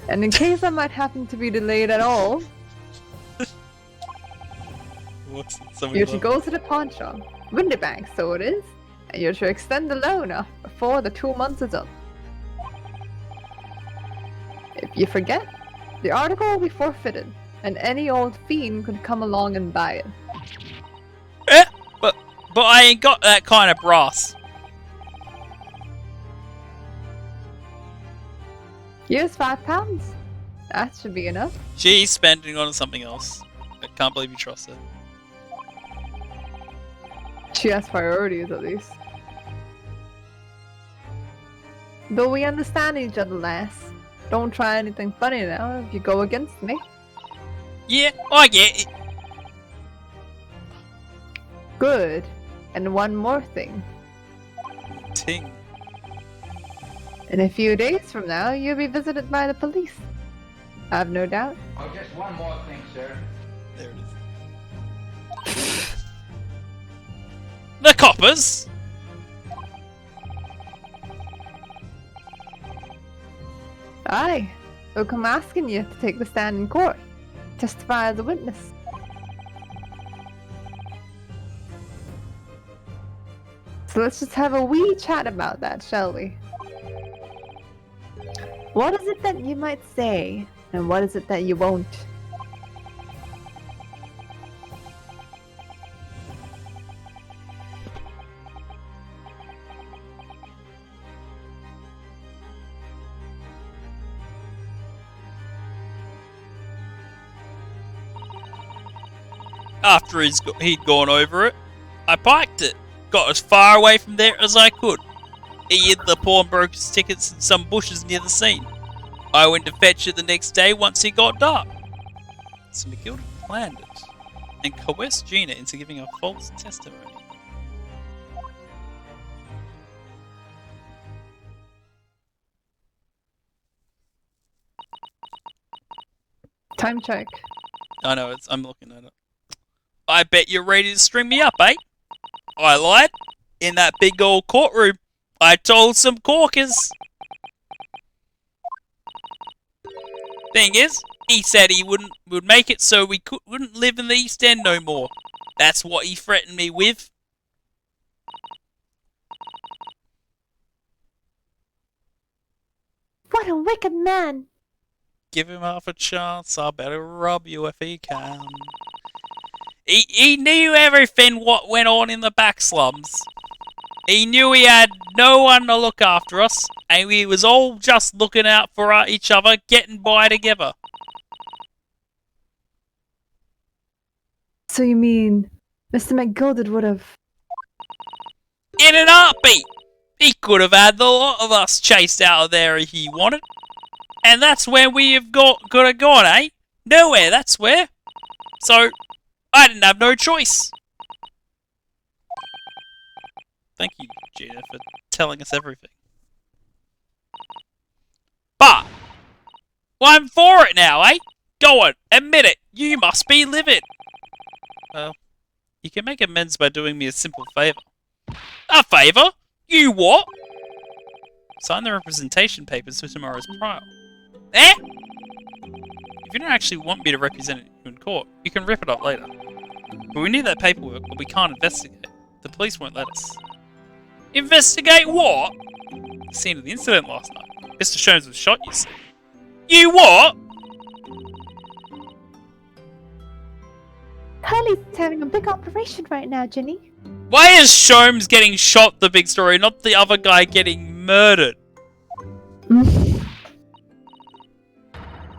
And in case I might happen to be delayed at all, What's you should go to the pawn shop. Windy Bank, so it is. And you should extend the loan off before the 2 months is up. If you forget, the article will be forfeited, and any old fiend could come along and buy it. Eh? But I ain't got that kind of brass. Here's £5. That should be enough. She's spending on something else. I can't believe you trust her. She has priorities, at least. Though we understand each other, lass. Don't try anything funny now if you go against me. Yeah, I get it. Good. And one more thing. Ting. In a few days from now, you'll be visited by the police. I've no doubt. Oh, just one more thing, sir. There it is. The coppers? Aye. They'll come asking you to take the stand in court. Testify as a witness. So let's just have a wee chat about that, shall we? What is it that you might say, and what is it that you won't? After he'd gone over it, I piked it. Got as far away from there as I could. He hid the pawnbroker's tickets in some bushes near the scene. I went to fetch it the next day once it got dark. So McGilda planned it and coerced Gina into giving a false testimony. Time check. I know, I'm looking at it. I bet you're ready to string me up, eh? I lied. In that big old courtroom, I told some corkers. Thing is, He said he would make it so we wouldn't live in the East End no more. That's what he threatened me with. What a wicked man! Give him half a chance, I better rob you if he can. He knew everything what went on in the back slums. He knew he had no one to look after us, and we was all just looking out for each other, getting by together. So you mean Mr. McGilded would have... In an heartbeat! He could have had the lot of us chased out of there if he wanted. And that's where we have got to gone, eh? Nowhere, that's where. So, I didn't have no choice. Thank you, Gina, for telling us everything. But, I'm for it now, eh? Go on, admit it. You must be livid. Well, you can make amends by doing me a simple favour. A favour? You what? Sign the representation papers for tomorrow's trial. Eh? If you don't actually want me to represent you in court, you can rip it up later. But we need that paperwork or we can't investigate. The police won't let us. Investigate what? The scene of the incident last night. Mr. Sholmes was shot, you see. You what? Curly's having a big operation right now, Ginny. Why is Sholmes getting shot the big story, not the other guy getting murdered?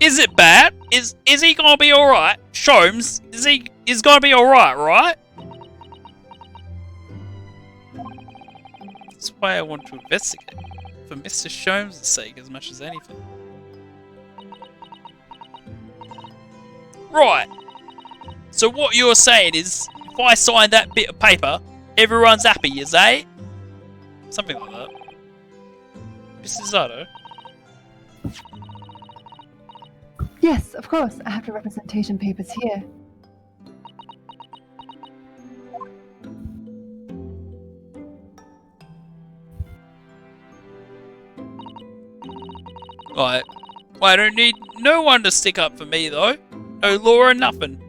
Is it bad? Is he gonna be alright? Sholmes, is gonna be alright, right? That's why I want to investigate. For Mr. Sholmes' sake as much as anything. Right. So what you're saying is, if I sign that bit of paper, everyone's happy, is that it? Something like that. Mrs. Zato? Yes, of course. I have the representation papers here. Right. Well, I don't need no one to stick up for me, though. No law or nothing.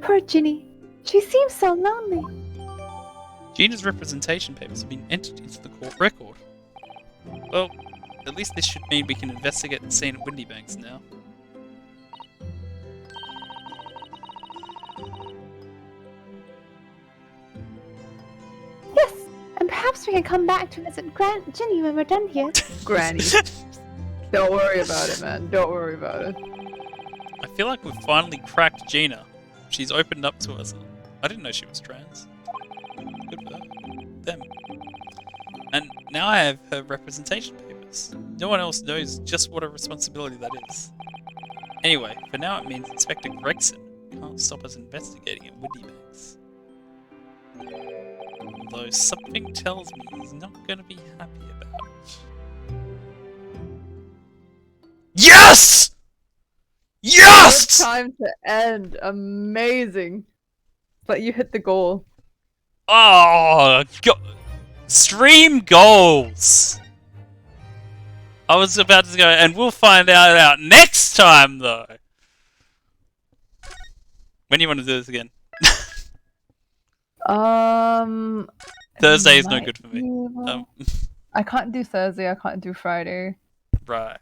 Poor Ginny. She seems so lonely. Gina's representation papers have been entered into the court record. Well, at least this should mean we can investigate the scene at Windy Banks now. Yes, and perhaps we can come back to visit Ginny when we're done here. Granny. Don't worry about it, man. Don't worry about it. I feel like we've finally cracked Gina. She's opened up to us. I didn't know she was trans. Good for them. And now I have her representation papers. No one else knows just what a responsibility that is. Anyway, for now it means Inspector Gregson can't stop us investigating at Windy Banks. Although something tells me he's not going to be happy about it. Yes! Yes! Good time to end. Amazing. But you hit the goal. Oh, stream goals. I was about to go, and we'll find out next time, though. When do you want to do this again? Thursday is no good for me. I can't do Thursday. I can't do Friday. Right.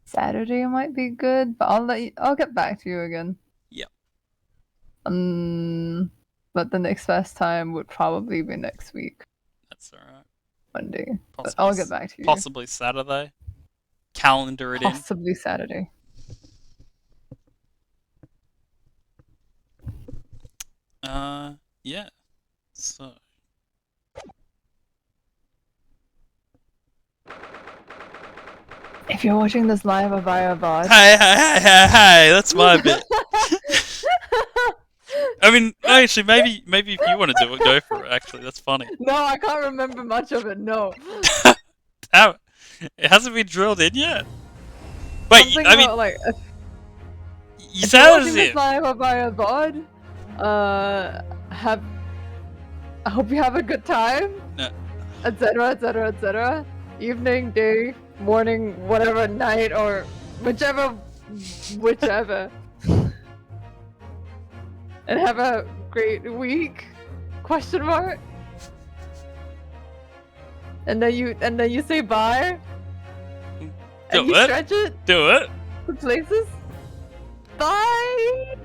Saturday might be good, but I'll get back to you again. Yep. But the next best time would probably be next week. That's alright. Monday. But I'll get back to you. Possibly Saturday. Calendar it in. Possibly Saturday. Yeah. So. If you're watching this live or via VOD. Hey, that's my bit. I mean, actually, maybe if you want to do it, go for it. Actually, that's funny. No, I can't remember much of it. No. Damn it. It hasn't been drilled in yet. Wait, Something I mean, about, like, You sound as if. I hope you have a good time. No. Etc. Etc. Etc. Evening, day, morning, whatever, night, or whichever. And have a great week? Question mark. And then you say bye. Do And you it. stretch it Do it. to places. Bye.